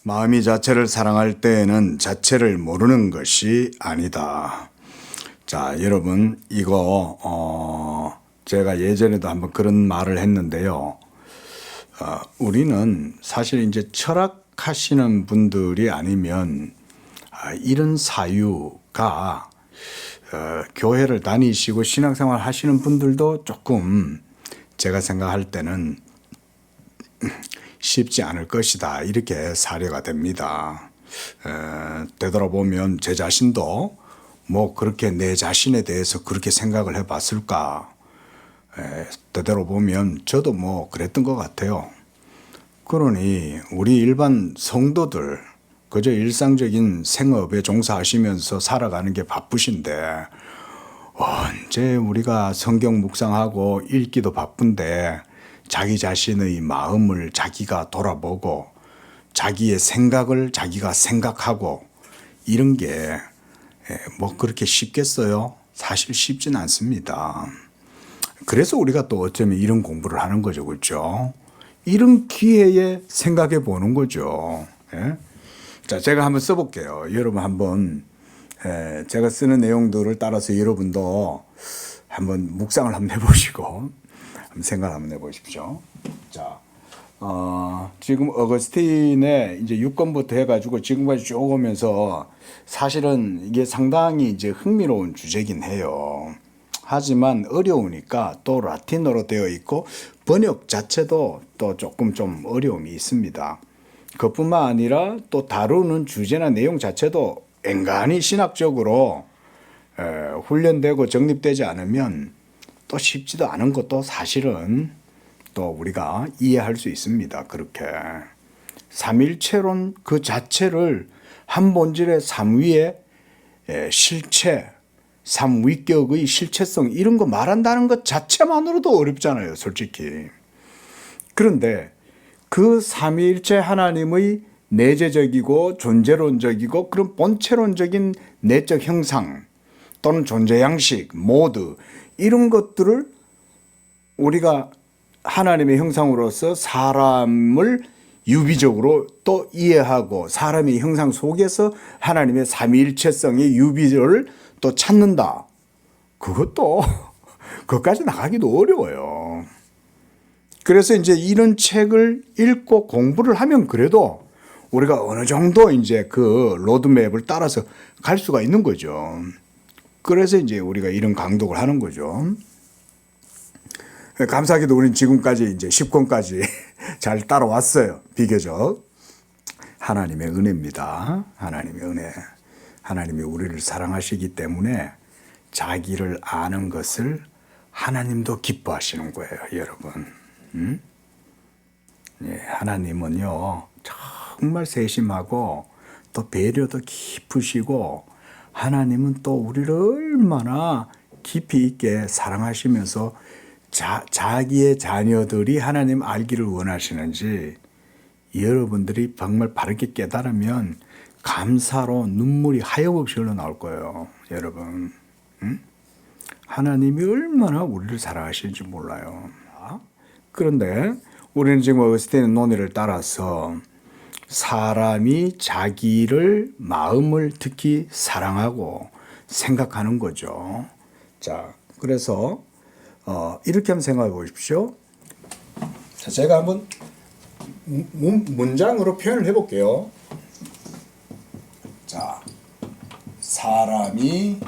마음이 자체를 사랑할 때에는 자체를 모르는 것이 아니다. 자, 여러분, 이거 제가 예전에도 한번 그런 말을 했는데요. 우리는 사실 이제 철학하시는 분들이 아니면 이런 사유가 교회를 다니시고 신앙생활 하시는 분들도 조금 제가 생각할 때는 쉽지 않을 것이다, 이렇게 사례가 됩니다. 되돌아보면 제 자신도 뭐 그렇게 내 자신에 대해서 그렇게 생각을 해봤을까, 되돌아보면 저도 뭐 그랬던 것 같아요. 그러니 우리 일반 성도들 그저 일상적인 생업에 종사하시면서 살아가는 게 바쁘신데 언제 우리가 성경 묵상하고 읽기도 바쁜데 자기 자신의 마음을 자기가 돌아보고 자기의 생각을 자기가 생각하고 이런 게 뭐 그렇게 쉽겠어요? 사실 쉽진 않습니다. 그래서 우리가 또 어쩌면 이런 공부를 하는 거죠, 그렇죠? 이런 기회에 생각해 보는 거죠. 예? 자, 제가 한번 써볼게요. 여러분 한번 제가 쓰는 내용들을 따라서 여러분도 한번 묵상을 한번 해보시고 한번 생각을 한번 해보십시오. 자, 지금 어거스틴의 이제 6권부터 해가지고 지금까지 쭉 오면서 사실은 이게 상당히 이제 흥미로운 주제긴 해요. 하지만 어려우니까 또 라틴어로 되어 있고 번역 자체도 또 조금 좀 어려움이 있습니다. 그뿐만 아니라 또 다루는 주제나 내용 자체도 엔간히 신학적으로 훈련되고 정립되지 않으면 또 쉽지도 않은 것도 사실은 또 우리가 이해할 수 있습니다. 그렇게 삼일체론 그 자체를 한 본질의 삼위의 실체, 삼위격의 실체성 이런 거 말한다는 것 자체만으로도 어렵잖아요, 솔직히. 그런데 그 삼위일체 하나님의 내재적이고 존재론적이고 그런 본체론적인 내적 형상 또는 존재 양식, 모드 이런 것들을 우리가 하나님의 형상으로서 사람을 유비적으로 또 이해하고 사람의 형상 속에서 하나님의 삼위일체성의 유비를 또 찾는다. 그것도 그것까지 나가기도 어려워요. 그래서 이제 이런 책을 읽고 공부를 하면 그래도 우리가 어느 정도 이제 그 로드맵을 따라서 갈 수가 있는 거죠. 그래서 이제 우리가 이런 강독을 하는 거죠. 감사하게도 우리는 지금까지 이제 10권까지 잘 따라왔어요. 비교적. 하나님의 은혜입니다. 하나님의 은혜. 하나님이 우리를 사랑하시기 때문에 자기를 아는 것을 하나님도 기뻐하시는 거예요, 여러분. 하나님은요 정말 세심하고 또 배려도 깊으시고 하나님은 또 우리를 얼마나 깊이 있게 사랑하시면서 자기의 자녀들이 하나님 알기를 원하시는지 여러분들이 정말 바르게 깨달으면 감사로 눈물이 하염없이 흘러나올 거예요, 여러분. 하나님이 얼마나 우리를 사랑하시는지 몰라요. 그런데 우리는 지금 어거스틴의 논의를 따라서 사람이 자기를 마음을 특히 사랑하고 생각하는 거죠. 자, 그래서 이렇게 한번 생각해 보십시오. 자, 제가 한번 문장으로 표현을 해볼게요. 자, 사람이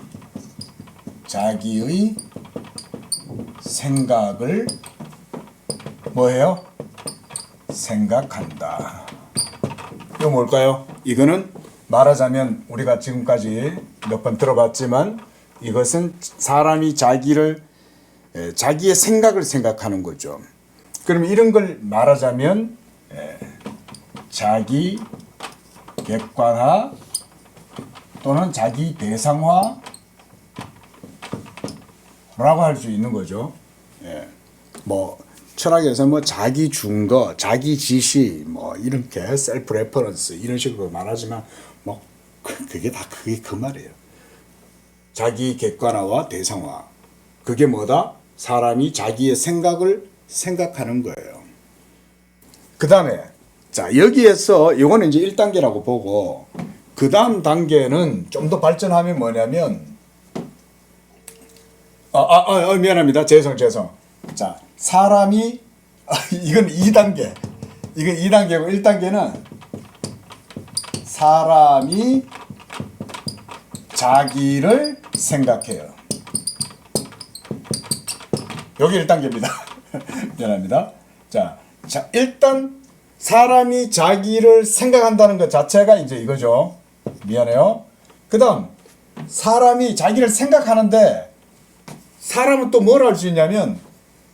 자기의 생각을 뭐예요? 생각한다. 이거 뭘까요? 이거는 말하자면 우리가 지금까지 몇 번 들어봤지만 이것은 사람이 자기의 생각을 생각하는 거죠. 그럼 이런 걸 말하자면 자기 객관화 또는 자기 대상화라고 할 수 있는 거죠. 뭐 철학에서 뭐 자기 중거, 자기 지시, 뭐 이렇게 셀프 레퍼런스 이런 식으로 말하지만 뭐 그게 다 그 말이에요. 자기 객관화와 대상화. 그게 뭐다? 사람이 자기의 생각을 생각하는 거예요. 그 다음에 자, 여기에서 이거는 이제 1단계라고 보고 그 다음 단계는 좀 더 발전하면 뭐냐면 미안합니다. 죄송. 자, 사람이 이건 2단계. 이건 2단계고 1단계는 사람이 자기를 생각해요. 여기 1단계입니다. 미안합니다. 자, 일단 사람이 자기를 생각한다는 것 자체가 이제 이거죠. 미안해요. 그 다음 사람이 자기를 생각하는데 사람은 또 뭘 할 수 있냐면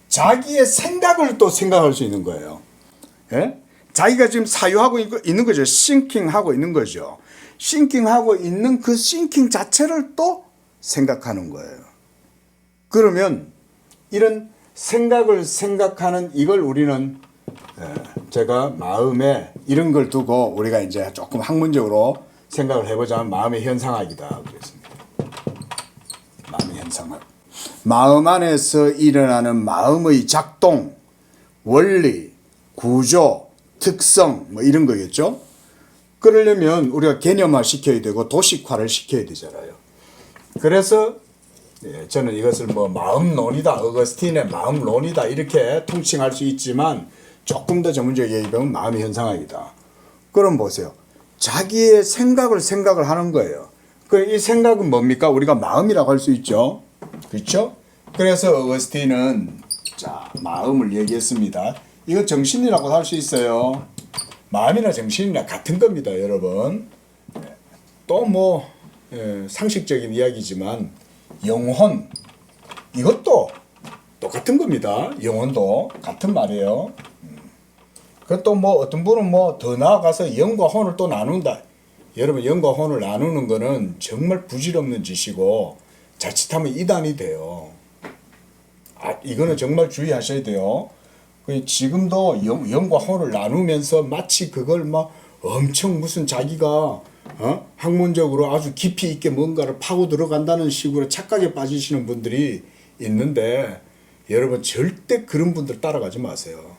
자기의 생각을 또 생각할 수 있는 거예요. 예? 자기가 지금 사유하고 있는 거죠. 싱킹하고 있는 거죠. 싱킹하고 있는 그 싱킹 자체를 또 생각하는 거예요. 그러면 이런 생각을 생각하는 이걸 우리는 제가 마음에 이런 걸 두고 우리가 이제 조금 학문적으로 생각을 해보자면 마음의 현상학이다 그랬습니다. 마음의 현상학. 마음 안에서 일어나는 마음의 작동, 원리, 구조, 특성 뭐 이런 거겠죠. 그러려면 우리가 개념화 시켜야 되고 도식화를 시켜야 되잖아요. 그래서 저는 이것을 뭐 마음론이다, 어거스틴의 마음론이다 이렇게 통칭할 수 있지만 조금 더 전문적인 얘기하면 마음의 현상학이다. 그럼 보세요. 자기의 생각을 하는 거예요. 이 생각은 뭡니까? 우리가 마음이라고 할 수 있죠. 그렇죠? 그래서 어거스틴은 자, 마음을 얘기했습니다. 이거 정신이라고 할 수 있어요. 마음이나 정신이나 같은 겁니다, 여러분. 또 뭐 상식적인 이야기지만 영혼 이것도 똑같은 겁니다. 영혼도 같은 말이에요. 그것도 뭐 어떤 분은 뭐 더 나아가서 영과 혼을 또 나눈다. 여러분 영과 혼을 나누는 거는 정말 부질없는 짓이고 자칫하면 이단이 돼요. 이거는 정말 주의하셔야 돼요. 지금도 영과 혼을 나누면서 마치 그걸 막 엄청 무슨 자기가 학문적으로 아주 깊이 있게 뭔가를 파고 들어간다는 식으로 착각에 빠지시는 분들이 있는데 여러분 절대 그런 분들 따라가지 마세요.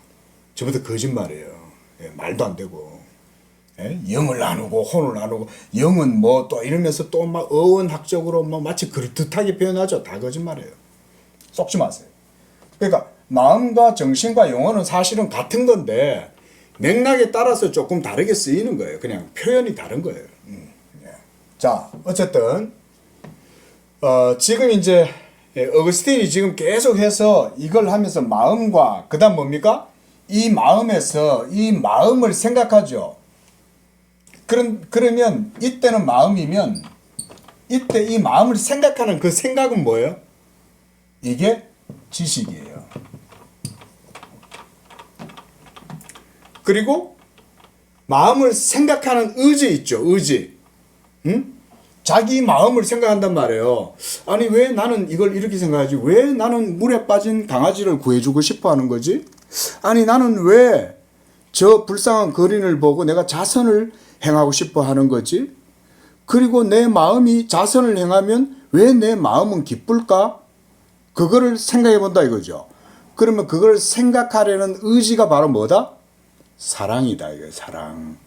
전부 다 거짓말이에요. 말도 안 되고. 영을 나누고 혼을 나누고 영은 뭐 또 이러면서 또 막 어원학적으로 막 마치 그럴듯하게 표현하죠. 다 거짓말이에요. 속지 마세요. 그러니까 마음과 정신과 영혼은 사실은 같은 건데 맥락에 따라서 조금 다르게 쓰이는 거예요. 그냥 표현이 다른 거예요. 자, 어쨌든 지금 이제 어거스틴이 지금 계속해서 이걸 하면서 마음과 그다음 뭡니까? 이 마음에서 이 마음을 생각하죠. 그러면 이때는 마음이면 이때 이 마음을 생각하는 그 생각은 뭐예요? 이게 지식이에요. 그리고 마음을 생각하는 의지 있죠. 의지. 응? 자기 마음을 생각한단 말이에요. 아니 왜 나는 이걸 이렇게 생각하지? 왜 나는 물에 빠진 강아지를 구해주고 싶어 하는 거지? 아니 나는 왜 저 불쌍한 거린을 보고 내가 자선을 행하고 싶어 하는 거지? 그리고 내 마음이 자선을 행하면 왜 내 마음은 기쁠까? 그거를 생각해 본다 이거죠. 그러면 그걸 생각하려는 의지가 바로 뭐다? 사랑이다. 이거 사랑.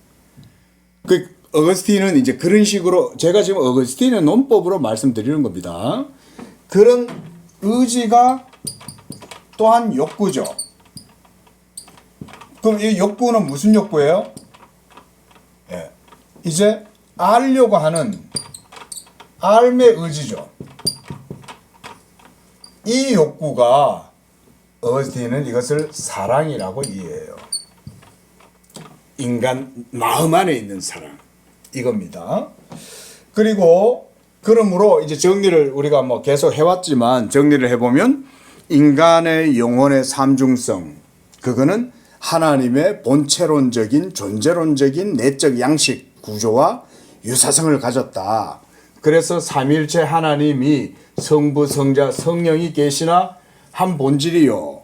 어거스틴은 이제 그런 식으로 제가 지금 어거스틴의 논법으로 말씀드리는 겁니다. 그런 의지가 또한 욕구죠. 그럼 이 욕구는 무슨 욕구예요? 이제 알려고 하는 알의 의지죠. 이 욕구가 어거스틴은 이것을 사랑이라고 이해해요. 인간 마음 안에 있는 사랑 이겁니다. 그리고 그러므로 이제 정리를 우리가 뭐 계속 해왔지만 정리를 해보면 인간의 영혼의 삼중성 그거는 하나님의 본체론적인 존재론적인 내적 양식 구조와 유사성을 가졌다. 그래서 삼일체 하나님이 성부 성자 성령이 계시나 한 본질이요.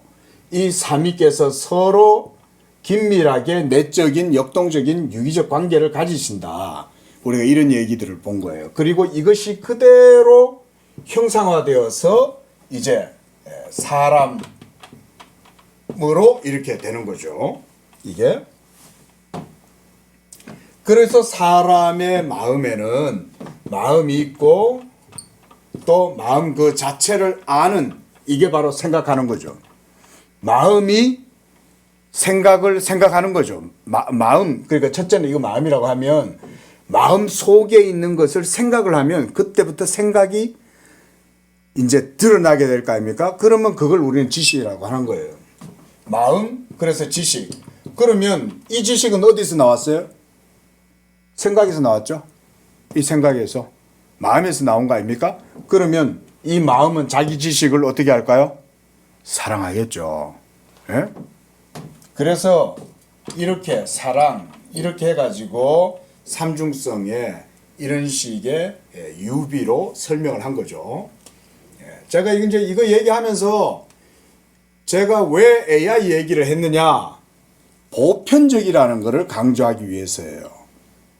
이 삼위께서 서로 긴밀하게 내적인 역동적인 유기적 관계를 가지신다. 우리가 이런 얘기들을 본 거예요. 그리고 이것이 그대로 형상화되어서 이제 사람으로 이렇게 되는 거죠. 이게 그래서 사람의 마음에는 마음이 있고 또 마음 그 자체를 아는 이게 바로 생각하는 거죠. 마음이 생각을 생각하는 거죠. 마음 그러니까 첫째는 이거 마음이라고 하면 마음 속에 있는 것을 생각을 하면 그때부터 생각이 이제 드러나게 될 거 아닙니까? 그러면 그걸 우리는 지식이라고 하는 거예요. 마음 그래서 지식. 그러면 이 지식은 어디서 나왔어요? 생각에서 나왔죠. 이 생각에서 마음에서 나온 거 아닙니까? 그러면 이 마음은 자기 지식을 어떻게 할까요? 사랑하겠죠. 예? 그래서 이렇게 사랑 이렇게 해가지고 삼중성에 이런 식의 유비로 설명을 한 거죠. 제가 이제 이거 얘기하면서 제가 왜 AI 얘기를 했느냐? 보편적이라는 것을 강조하기 위해서예요.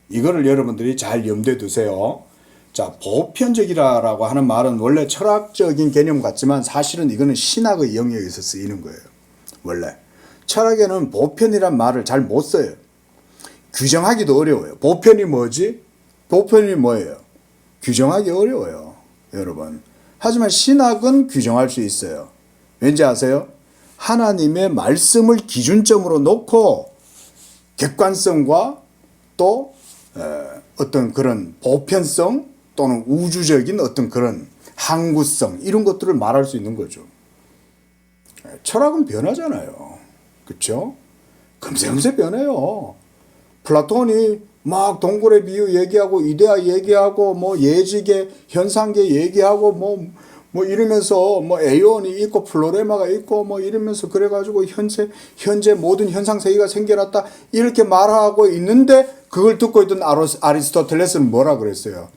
이거를 여러분들이 잘 염두에 두세요. 자, 보편적이라고 하는 말은 원래 철학적인 개념 같지만 사실은 이거는 신학의 영역에서 쓰이는 거예요. 원래. 철학에는 보편이란 말을 잘 못 써요. 규정하기도 어려워요. 보편이 뭐지? 보편이 뭐예요? 규정하기 어려워요. 여러분. 하지만 신학은 규정할 수 있어요. 왠지 아세요? 하나님의 말씀을 기준점으로 놓고 객관성과 또 어떤 그런 보편성 또는 우주적인 어떤 그런 항구성 이런 것들을 말할 수 있는 거죠. 철학은 변하잖아요. 그렇죠? 금세 변해요. 플라톤이 막 동굴의 비유 얘기하고 이데아 얘기하고 뭐 예지계 현상계 얘기하고 뭐 이러면서 뭐 에온이 있고 플로레마가 있고 뭐 이러면서 그래가지고 현재 모든 현상 세계가 생겨났다 이렇게 말하고 있는데 그걸 듣고 있던 아리스토텔레스는 뭐라 그랬어요?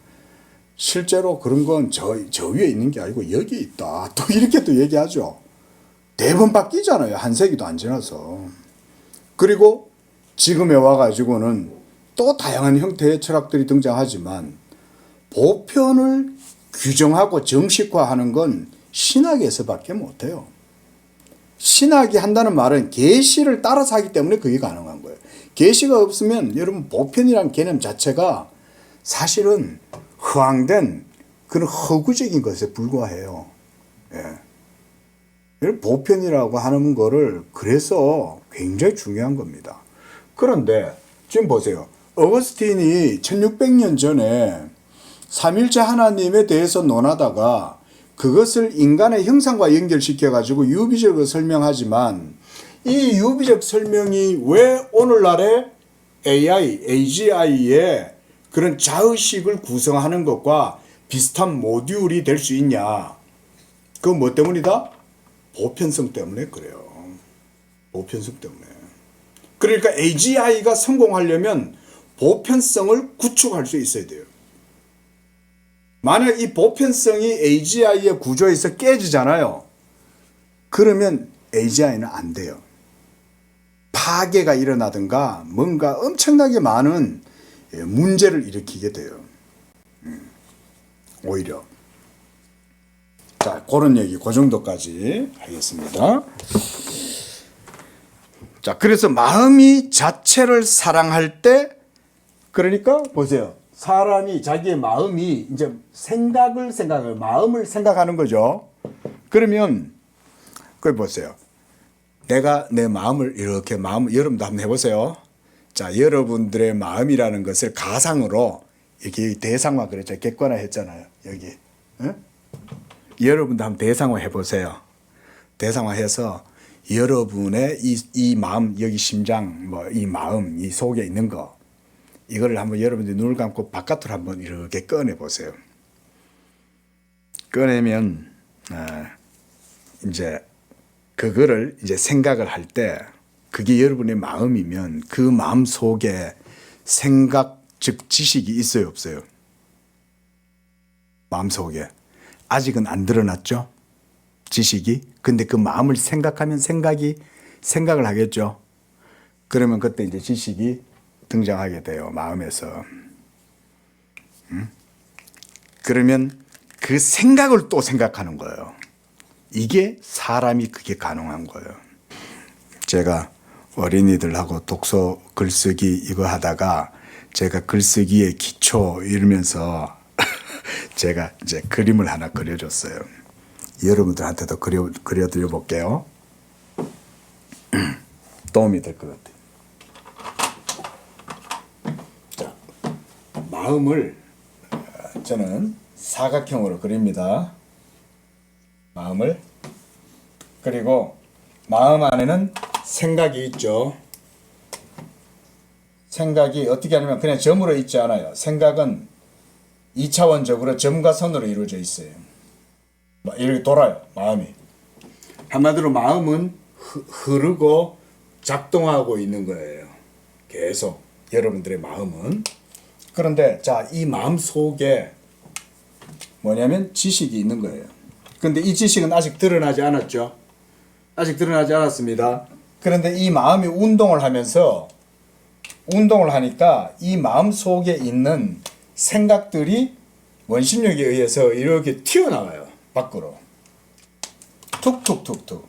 실제로 그런 건 저 위에 있는 게 아니고 여기 있다. 또 이렇게 또 얘기하죠. 대번 바뀌잖아요. 한 세기도 안 지나서. 그리고 지금에 와가지고는 또 다양한 형태의 철학들이 등장하지만 보편을 규정하고 정식화하는 건 신학에서밖에 못해요. 신학이 한다는 말은 계시를 따라서 하기 때문에 그게 가능한 거예요. 계시가 없으면 여러분 보편이라는 개념 자체가 사실은 허황된 그런 허구적인 것에 불과해요. 예. 보편이라고 하는 거를 그래서 굉장히 중요한 겁니다. 그런데 지금 보세요. 어거스틴이 1600년 전에 삼일체 하나님에 대해서 논하다가 그것을 인간의 형상과 연결시켜 가지고 유비적으로 설명하지만 이 유비적 설명이 왜 오늘날의 AGI의 그런 자의식을 구성하는 것과 비슷한 모듈이 될 수 있냐? 그건 뭐 때문이다? 보편성 때문에 그래요. 보편성 때문에. 그러니까 AGI가 성공하려면 보편성을 구축할 수 있어야 돼요. 만약 이 보편성이 AGI의 구조에서 깨지잖아요. 그러면 AGI는 안 돼요. 파괴가 일어나든가 뭔가 엄청나게 많은 문제를 일으키게 돼요. 오히려. 자, 그런 얘기 그 정도까지 하겠습니다. 자, 그래서 마음이 자체를 사랑할 때 그러니까 보세요. 사람이 자기의 마음이 이제 마음을 생각하는 거죠. 그러면 그걸 보세요. 내가 내 마음을 이렇게 여러분도 한번 해보세요. 자, 여러분들의 마음이라는 것을 가상으로 이렇게 대상화 그랬죠. 객관화 했잖아요. 여기. 응? 여러분도 한번 대상화 해보세요. 대상화해서 여러분의 이 마음, 여기 심장, 뭐 이 마음, 이 속에 있는 거 이거를 한번 여러분들이 눈을 감고 바깥으로 한번 이렇게 꺼내 보세요. 꺼내면 이제 그거를 이제 생각을 할 때 그게 여러분의 마음이면 그 마음 속에 생각 즉 지식이 있어요, 없어요? 마음 속에 아직은 안 드러났죠? 지식이. 근데 그 마음을 생각하면 생각을 하겠죠. 그러면 그때 이제 지식이 등장하게 돼요. 마음에서. 그러면 그 생각을 또 생각하는 거예요. 이게 사람이 그게 가능한 거예요. 제가 어린이들하고 독서 글쓰기 이거 하다가 제가 글쓰기의 기초 이러면서 제가 이제 그림을 하나 그려줬어요. 여러분들한테도 그려드려 볼게요. 도움이 될 것 같아요. 자, 마음을 저는 사각형으로 그립니다. 마음을. 그리고 마음 안에는 생각이 있죠. 생각이 어떻게 하냐면 그냥 점으로 있지 않아요. 생각은 2차원적으로 점과 선으로 이루어져 있어요. 이렇게 돌아요. 마음이. 한마디로 마음은 흐르고 작동하고 있는 거예요. 계속 여러분들의 마음은. 그런데 자, 이 마음 속에 뭐냐면 지식이 있는 거예요. 근데 이 지식은 아직 드러나지 않았죠. 아직 드러나지 않았습니다. 그런데 이 마음이 운동을 하니까 이 마음 속에 있는 생각들이 원심력에 의해서 이렇게 튀어나와요. 밖으로. 툭툭툭툭.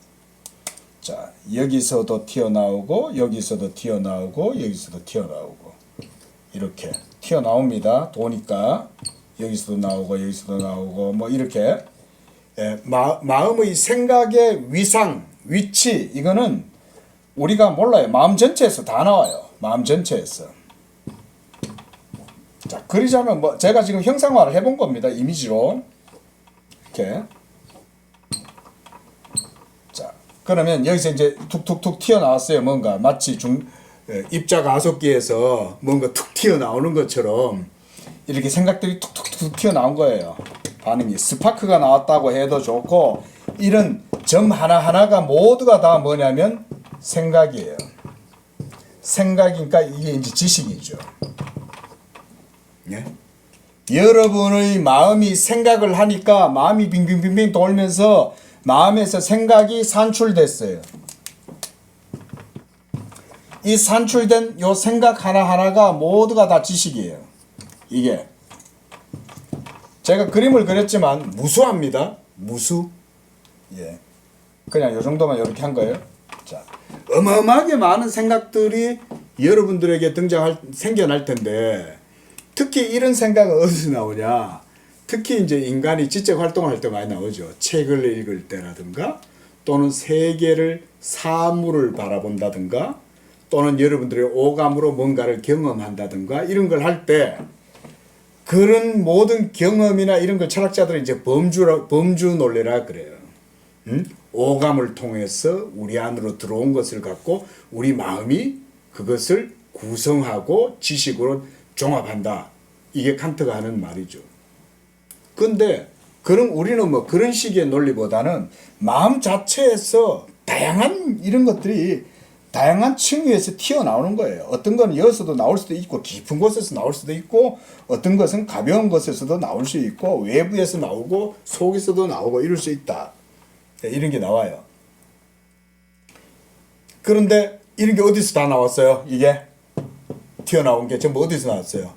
자, 여기서도 튀어나오고 여기서도 튀어나오고 여기서도 튀어나오고 이렇게 튀어나옵니다. 도니까 여기서도 나오고 여기서도 나오고 뭐 이렇게 마음의 생각의 위상, 위치 이거는 우리가 몰라요. 마음 전체에서 다 나와요. 마음 전체에서. 자, 그리자면 뭐 제가 지금 형상화를 해본 겁니다. 이미지로 이렇게. 자, 그러면 여기서 이제 툭툭툭 튀어나왔어요. 뭔가 마치 입자가속기에서 뭔가 툭 튀어나오는 것처럼 이렇게 생각들이 툭툭툭 튀어나온 거예요. 반응이 스파크가 나왔다고 해도 좋고 이런 점 하나하나가 모두가 다 뭐냐면 생각이에요. 생각이니까 이게 이제 지식이죠. 예? 여러분의 마음이 생각을 하니까 마음이 빙빙빙빙 돌면서 마음에서 생각이 산출됐어요. 이 산출된 요 생각 하나하나가 모두가 다 지식이에요. 이게 제가 그림을 그렸지만 무수합니다. 무수. 예. 그냥 요 정도만 이렇게 한 거예요. 자, 어마어마하게 많은 생각들이 여러분들에게 생겨날 텐데 특히 이런 생각은 어디서 나오냐? 특히 이제 인간이 지적 활동을 할 때 많이 나오죠. 책을 읽을 때라든가 또는 세계를 사물을 바라본다든가 또는 여러분들의 오감으로 뭔가를 경험한다든가 이런 걸 할 때 그런 모든 경험이나 이런 걸 철학자들은 이제 범주 논리라 그래요. 오감을 통해서 우리 안으로 들어온 것을 갖고 우리 마음이 그것을 구성하고 지식으로 종합한다. 이게 칸트가 하는 말이죠. 근데 그럼 우리는 뭐 그런 식의 논리보다는 마음 자체에서 다양한 이런 것들이 다양한 층위에서 튀어나오는 거예요. 어떤 건 여기서도 나올 수도 있고 깊은 곳에서 나올 수도 있고 어떤 것은 가벼운 곳에서도 나올 수 있고 외부에서 나오고 속에서도 나오고 이럴 수 있다. 이런 게 나와요. 그런데 이런 게 어디서 다 나왔어요? 이게 튀어나온 게 전부 어디서 나왔어요?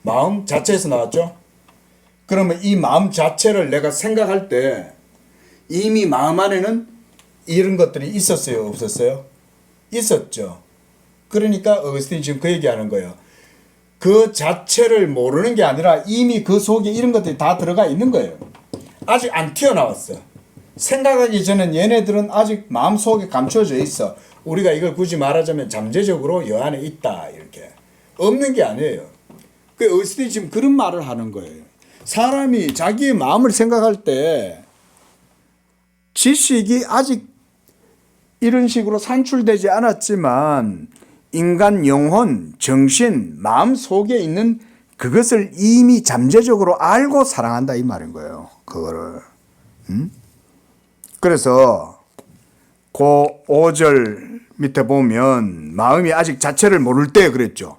마음 자체에서 나왔죠? 그러면 이 마음 자체를 내가 생각할 때 이미 마음 안에는 이런 것들이 있었어요? 없었어요? 있었죠. 그러니까 어거스틴이 지금 그 얘기하는 거예요. 그 자체를 모르는 게 아니라 이미 그 속에 이런 것들이 다 들어가 있는 거예요. 아직 안 튀어나왔어. 생각하기 전엔 얘네들은 아직 마음속에 감춰져 있어. 우리가 이걸 굳이 말하자면 잠재적으로 여 안에 있다 이렇게. 없는 게 아니에요. 그 어거스틴이 지금 그런 말을 하는 거예요. 사람이 자기의 마음을 생각할 때 지식이 아직 이런 식으로 산출되지 않았지만 인간 영혼, 정신, 마음 속에 있는 그것을 이미 잠재적으로 알고 사랑한다 이 말인 거예요. 그거를. 그래서 그 5절 밑에 보면 마음이 아직 자체를 모를 때 그랬죠.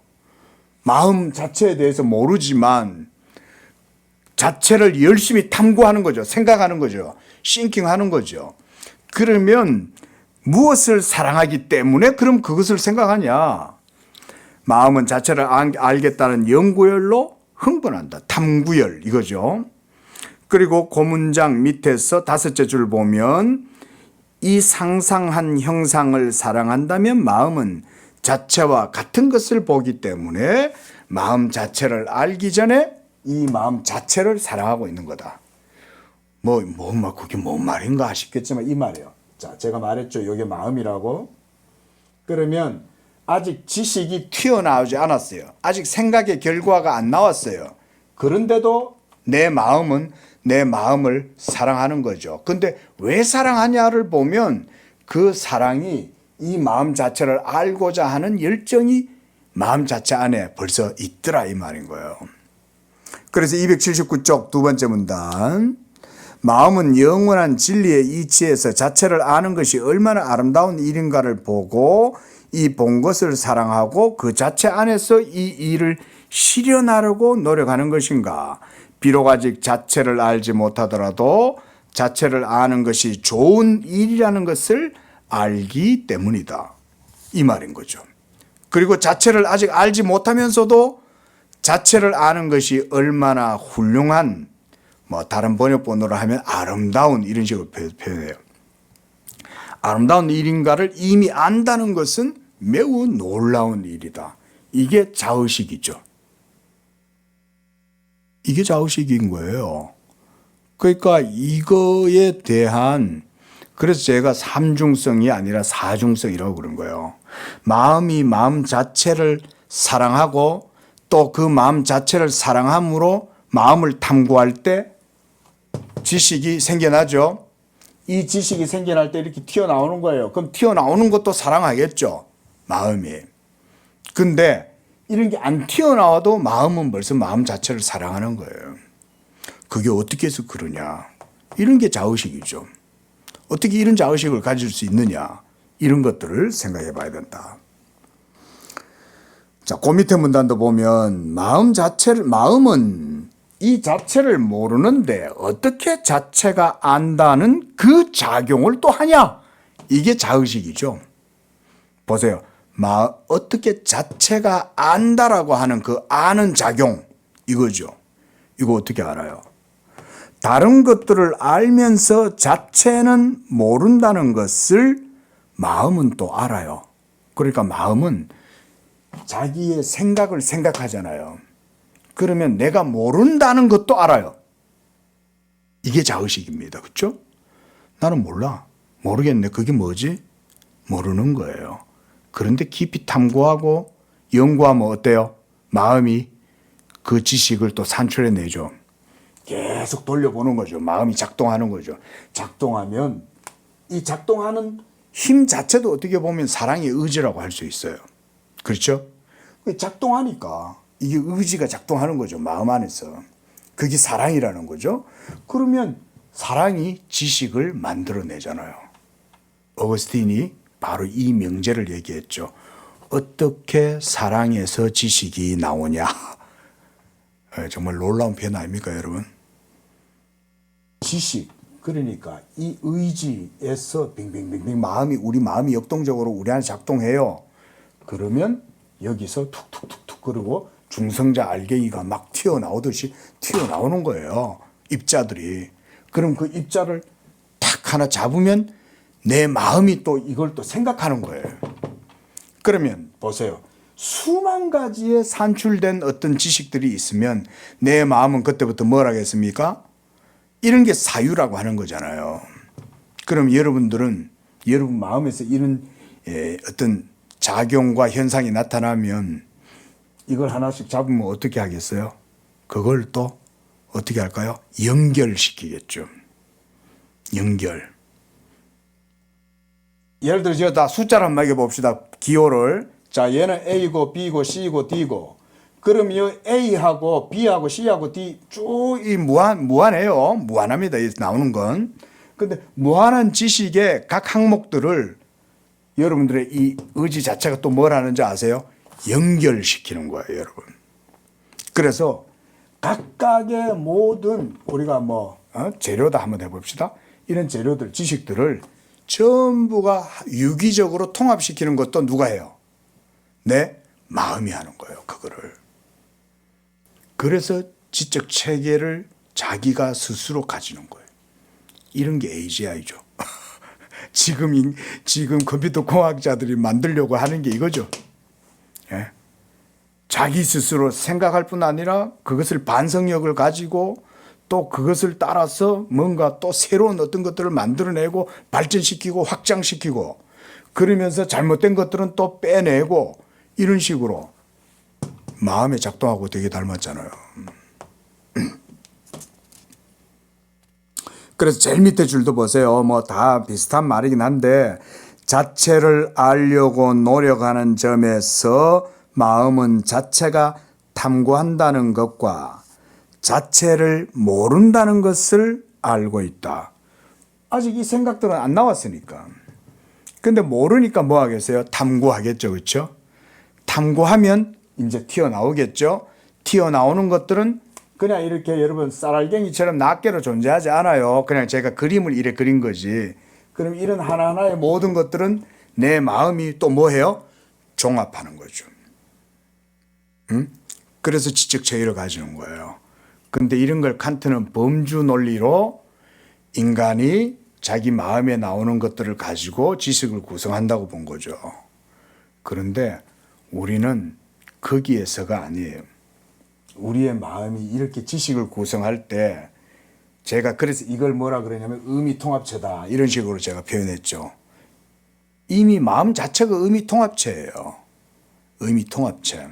마음 자체에 대해서 모르지만 자체를 열심히 탐구하는 거죠. 생각하는 거죠. 싱킹하는 거죠. 그러면 무엇을 사랑하기 때문에 그럼 그것을 생각하냐? 마음은 자체를 알겠다는 연구열로 흥분한다. 탐구열 이거죠. 그리고 그 문장 밑에서 5째 줄 보면 이 상상한 형상을 사랑한다면 마음은 자체와 같은 것을 보기 때문에 마음 자체를 알기 전에 이 마음 자체를 사랑하고 있는 거다. 그게 뭔 말인가 하시겠지만 이 말이에요. 자, 제가 말했죠. 이게 마음이라고. 그러면 아직 지식이 튀어나오지 않았어요. 아직 생각의 결과가 안 나왔어요. 그런데도 내 마음은 내 마음을 사랑하는 거죠. 근데 왜 사랑하냐를 보면 그 사랑이 이 마음 자체를 알고자 하는 열정이 마음 자체 안에 벌써 있더라 이 말인 거예요. 그래서 279쪽 두 번째 문단. 마음은 영원한 진리에 이치해서 자체를 아는 것이 얼마나 아름다운 일인가를 보고 이 본 것을 사랑하고 그 자체 안에서 이 일을 실현하려고 노력하는 것인가. 비록 아직 자체를 알지 못하더라도 자체를 아는 것이 좋은 일이라는 것을 알기 때문이다. 이 말인 거죠. 그리고 자체를 아직 알지 못하면서도 자체를 아는 것이 얼마나 훌륭한, 다른 번역본으로 하면 아름다운 이런 식으로 표현해요. 아름다운 일인가를 이미 안다는 것은 매우 놀라운 일이다. 이게 자의식이죠. 이게 자의식인 거예요. 그러니까 이거에 대한, 그래서 제가 삼중성이 아니라 사중성이라고 그런 거예요. 마음이 마음 자체를 사랑하고 또 그 마음 자체를 사랑함으로 마음을 탐구할 때 지식이 생겨나죠. 이 지식이 생겨날 때 이렇게 튀어나오는 거예요. 그럼 튀어나오는 것도 사랑하겠죠. 마음이. 근데 이런 게 안 튀어나와도 마음은 벌써 마음 자체를 사랑하는 거예요. 그게 어떻게 해서 그러냐. 이런 게 자의식이죠. 어떻게 이런 자의식을 가질 수 있느냐. 이런 것들을 생각해 봐야 된다. 자, 그 밑에 문단도 보면 마음은 이 자체를 모르는데 어떻게 자체가 안다는 그 작용을 또 하냐. 이게 자의식이죠. 보세요. 어떻게 자체가 안다라고 하는 그 아는 작용, 이거죠. 이거 어떻게 알아요? 다른 것들을 알면서 자체는 모른다는 것을 마음은 또 알아요. 그러니까 마음은 자기의 생각을 생각하잖아요. 그러면 내가 모른다는 것도 알아요. 이게 자의식입니다. 그렇죠? 나는 몰라. 모르겠네. 그게 뭐지? 모르는 거예요. 그런데 깊이 탐구하고 연구하면 어때요? 마음이 그 지식을 또 산출해내죠. 계속 돌려보는 거죠. 마음이 작동하는 거죠. 작동하면 이 작동하는 힘 자체도 어떻게 보면 사랑의 의지라고 할 수 있어요. 그렇죠? 작동하니까 이게 의지가 작동하는 거죠. 마음 안에서. 그게 사랑이라는 거죠. 그러면 사랑이 지식을 만들어내잖아요. 어거스틴이 바로 이 명제를 얘기했죠. 어떻게 사랑에서 지식이 나오냐. 정말 놀라운 표현 아닙니까, 여러분? 지식, 그러니까 이 의지에서 빙빙빙빙 우리 마음이 역동적으로 우리 안에 작동해요. 그러면 여기서 툭툭툭툭 그러고 중성자 알갱이가 막 튀어나오듯이 튀어나오는 거예요. 입자들이. 그럼 그 입자를 탁 하나 잡으면 내 마음이 또 이걸 또 생각하는 거예요. 그러면 보세요. 수만 가지의 산출된 어떤 지식들이 있으면 내 마음은 그때부터 뭘 하겠습니까? 이런 게 사유라고 하는 거잖아요. 그럼 여러분들은 여러분 마음에서 이런 어떤 작용과 현상이 나타나면 이걸 하나씩 잡으면 어떻게 하겠어요? 그걸 또 어떻게 할까요? 연결시키겠죠. 연결. 예를 들어 제가 다 숫자를 한번 매겨봅시다. 기호를. 자, 얘는 A고 B고 C고 D고. 그럼 이 A하고 B하고 C하고 D 쭉 이 무한해요. 무한합니다. 나오는 건. 근데 무한한 지식의 각 항목들을 여러분들의 이 의지 자체가 또 뭘 하는지 아세요? 연결시키는 거예요, 여러분. 그래서 각각의 모든 우리가 재료다 한번 해봅시다. 이런 재료들, 지식들을 전부가 유기적으로 통합시키는 것도 누가 해요? 내 마음이 하는 거예요, 그거를. 그래서 지적 체계를 자기가 스스로 가지는 거예요. 이런 게 AGI죠. 지금 컴퓨터 공학자들이 만들려고 하는 게 이거죠. 예? 자기 스스로 생각할 뿐 아니라 그것을 반성력을 가지고 또 그것을 따라서 뭔가 또 새로운 어떤 것들을 만들어내고 발전시키고 확장시키고 그러면서 잘못된 것들은 또 빼내고 이런 식으로 마음의 작동하고 되게 닮았잖아요. 그래서 제일 밑에 줄도 보세요. 뭐 다 비슷한 말이긴 한데 자체를 알려고 노력하는 점에서 마음은 자체가 탐구한다는 것과 자체를 모른다는 것을 알고 있다. 아직 이 생각들은 안 나왔으니까. 근데 모르니까 뭐 하겠어요? 탐구하겠죠. 그렇죠? 탐구하면 이제 튀어나오겠죠. 튀어나오는 것들은 그냥 이렇게 여러분 쌀알갱이처럼 낱개로 존재하지 않아요. 그냥 제가 그림을 이래 그린 거지. 그럼 이런 하나하나의 모든 것들은 내 마음이 또 뭐해요? 종합하는 거죠. 응? 그래서 지적 체계를 가지는 거예요. 근데 이런 걸 칸트는 범주 논리로 인간이 자기 마음에 나오는 것들을 가지고 지식을 구성한다고 본 거죠. 그런데 우리는 거기에서가 아니에요. 우리의 마음이 이렇게 지식을 구성할 때 제가 그래서 이걸 뭐라 그러냐면 의미통합체다 이런 식으로 제가 표현했죠. 이미 마음 자체가 의미통합체예요. 의미통합체.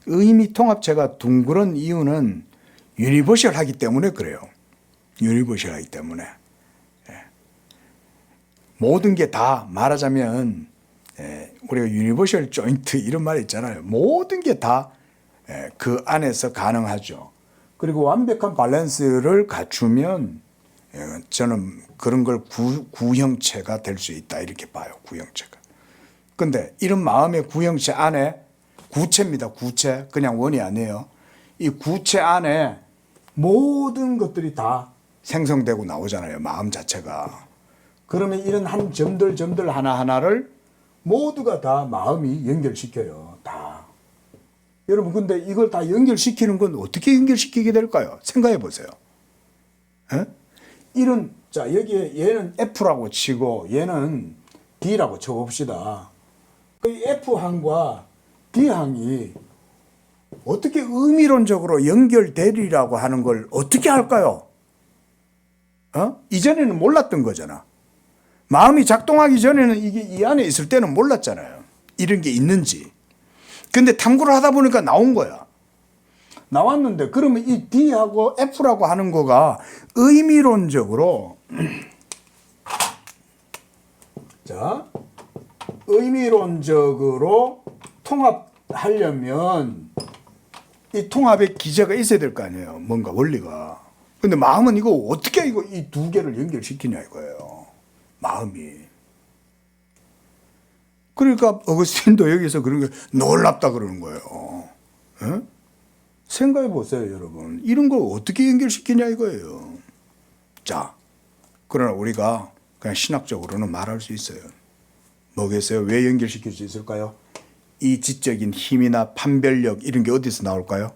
의미통합체가 둥그런 이유는 유니버셜하기 때문에 그래요. 유니버셜하기 때문에. 모든 게 다 말하자면 우리가 유니버셜 조인트 이런 말 있잖아요. 모든 게 다 그 안에서 가능하죠. 그리고 완벽한 밸런스를 갖추면 저는 그런 걸 구형체가 될 수 있다 이렇게 봐요. 구형체가. 근데 이런 마음의 구형체 안에 구체입니다. 구체. 그냥 원이 아니에요. 이 구체 안에 모든 것들이 다 생성되고 나오잖아요. 마음 자체가. 그러면 이런 한 점들 하나하나를 모두가 다 마음이 연결시켜요. 다. 여러분 근데 이걸 다 연결시키는 건 어떻게 연결시키게 될까요? 생각해 보세요. 이런 자 여기에 얘는 F라고 치고 얘는 D라고 쳐봅시다. 그 F항과 D항이 어떻게 의미론적으로 연결되리라고 하는 걸 어떻게 할까요? 이전에는 몰랐던 거잖아. 마음이 작동하기 전에는 이게 이 안에 있을 때는 몰랐잖아요. 이런 게 있는지. 근데 탐구를 하다 보니까 나온 거야. 나왔는데 그러면 이 D하고 F라고 하는 거가 의미론적으로 자 의미론적으로 통합하려면 이 통합의 기제가 있어야 될 거 아니에요. 뭔가 원리가. 근데 마음은 이거 어떻게 이거 이 두 개를 연결시키냐 이거예요. 마음이. 그러니까 어거스틴도 여기서 그런 게 놀랍다 그러는 거예요. 에? 생각해 보세요, 여러분. 이런 걸 어떻게 연결시키냐 이거예요. 자, 그러나 우리가 그냥 신학적으로는 말할 수 있어요. 뭐겠어요? 왜 연결시킬 수 있을까요? 이 지적인 힘이나 판별력 이런 게 어디서 나올까요?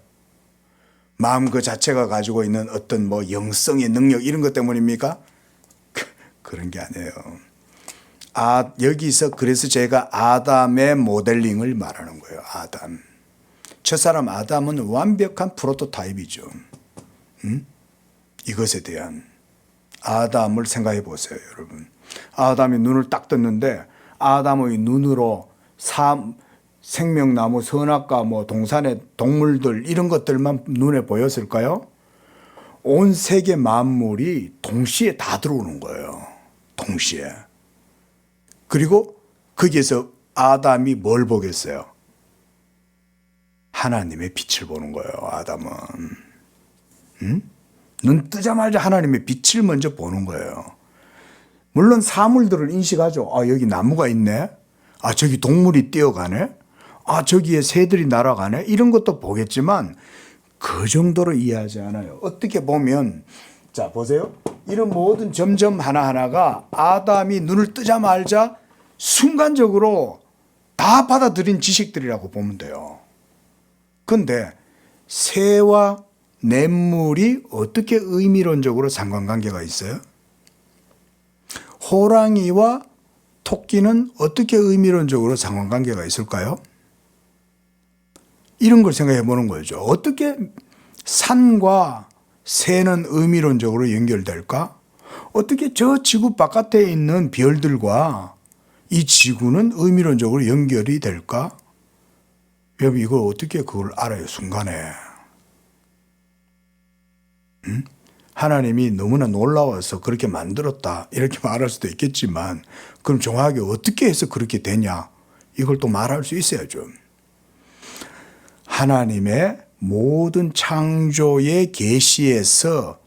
마음 그 자체가 가지고 있는 어떤 뭐 영성의 능력 이런 것 때문입니까? 그런 게 아니에요. 여기서 그래서 제가 아담의 모델링을 말하는 거예요. 아담. 첫사람 아담은 완벽한 프로토타입이죠. 이것에 대한 아담을 생각해 보세요, 여러분. 아담이 눈을 딱 떴는데 아담의 눈으로 생명나무, 선악과 뭐 동산의 동물들 이런 것들만 눈에 보였을까요? 온 세계 만물이 동시에 다 들어오는 거예요. 동시에. 그리고 거기에서 아담이 뭘 보겠어요? 하나님의 빛을 보는 거예요. 아담은. 눈 뜨자마자 하나님의 빛을 먼저 보는 거예요. 물론 사물들을 인식하죠. 여기 나무가 있네. 저기 동물이 뛰어가네. 저기에 새들이 날아가네. 이런 것도 보겠지만 그 정도로 이해하지 않아요. 어떻게 보면 자 보세요. 이런 모든 점점 하나하나가 아담이 눈을 뜨자마자 순간적으로 다 받아들인 지식들이라고 보면 돼요. 근데 새와 냇물이 어떻게 의미론적으로 상관관계가 있어요? 호랑이와 토끼는 어떻게 의미론적으로 상관관계가 있을까요? 이런 걸 생각해 보는 거죠. 어떻게 산과 새는 의미론적으로 연결될까? 어떻게 저 지구 바깥에 있는 별들과 이 지구는 의미론적으로 연결이 될까? 여러분 이걸 어떻게 그걸 알아요, 순간에. 하나님이 너무나 놀라워서 그렇게 만들었다 이렇게 말할 수도 있겠지만, 그럼 정확하게 어떻게 해서 그렇게 되냐, 이걸 또 말할 수 있어야죠. 하나님의 모든 창조의 계시에서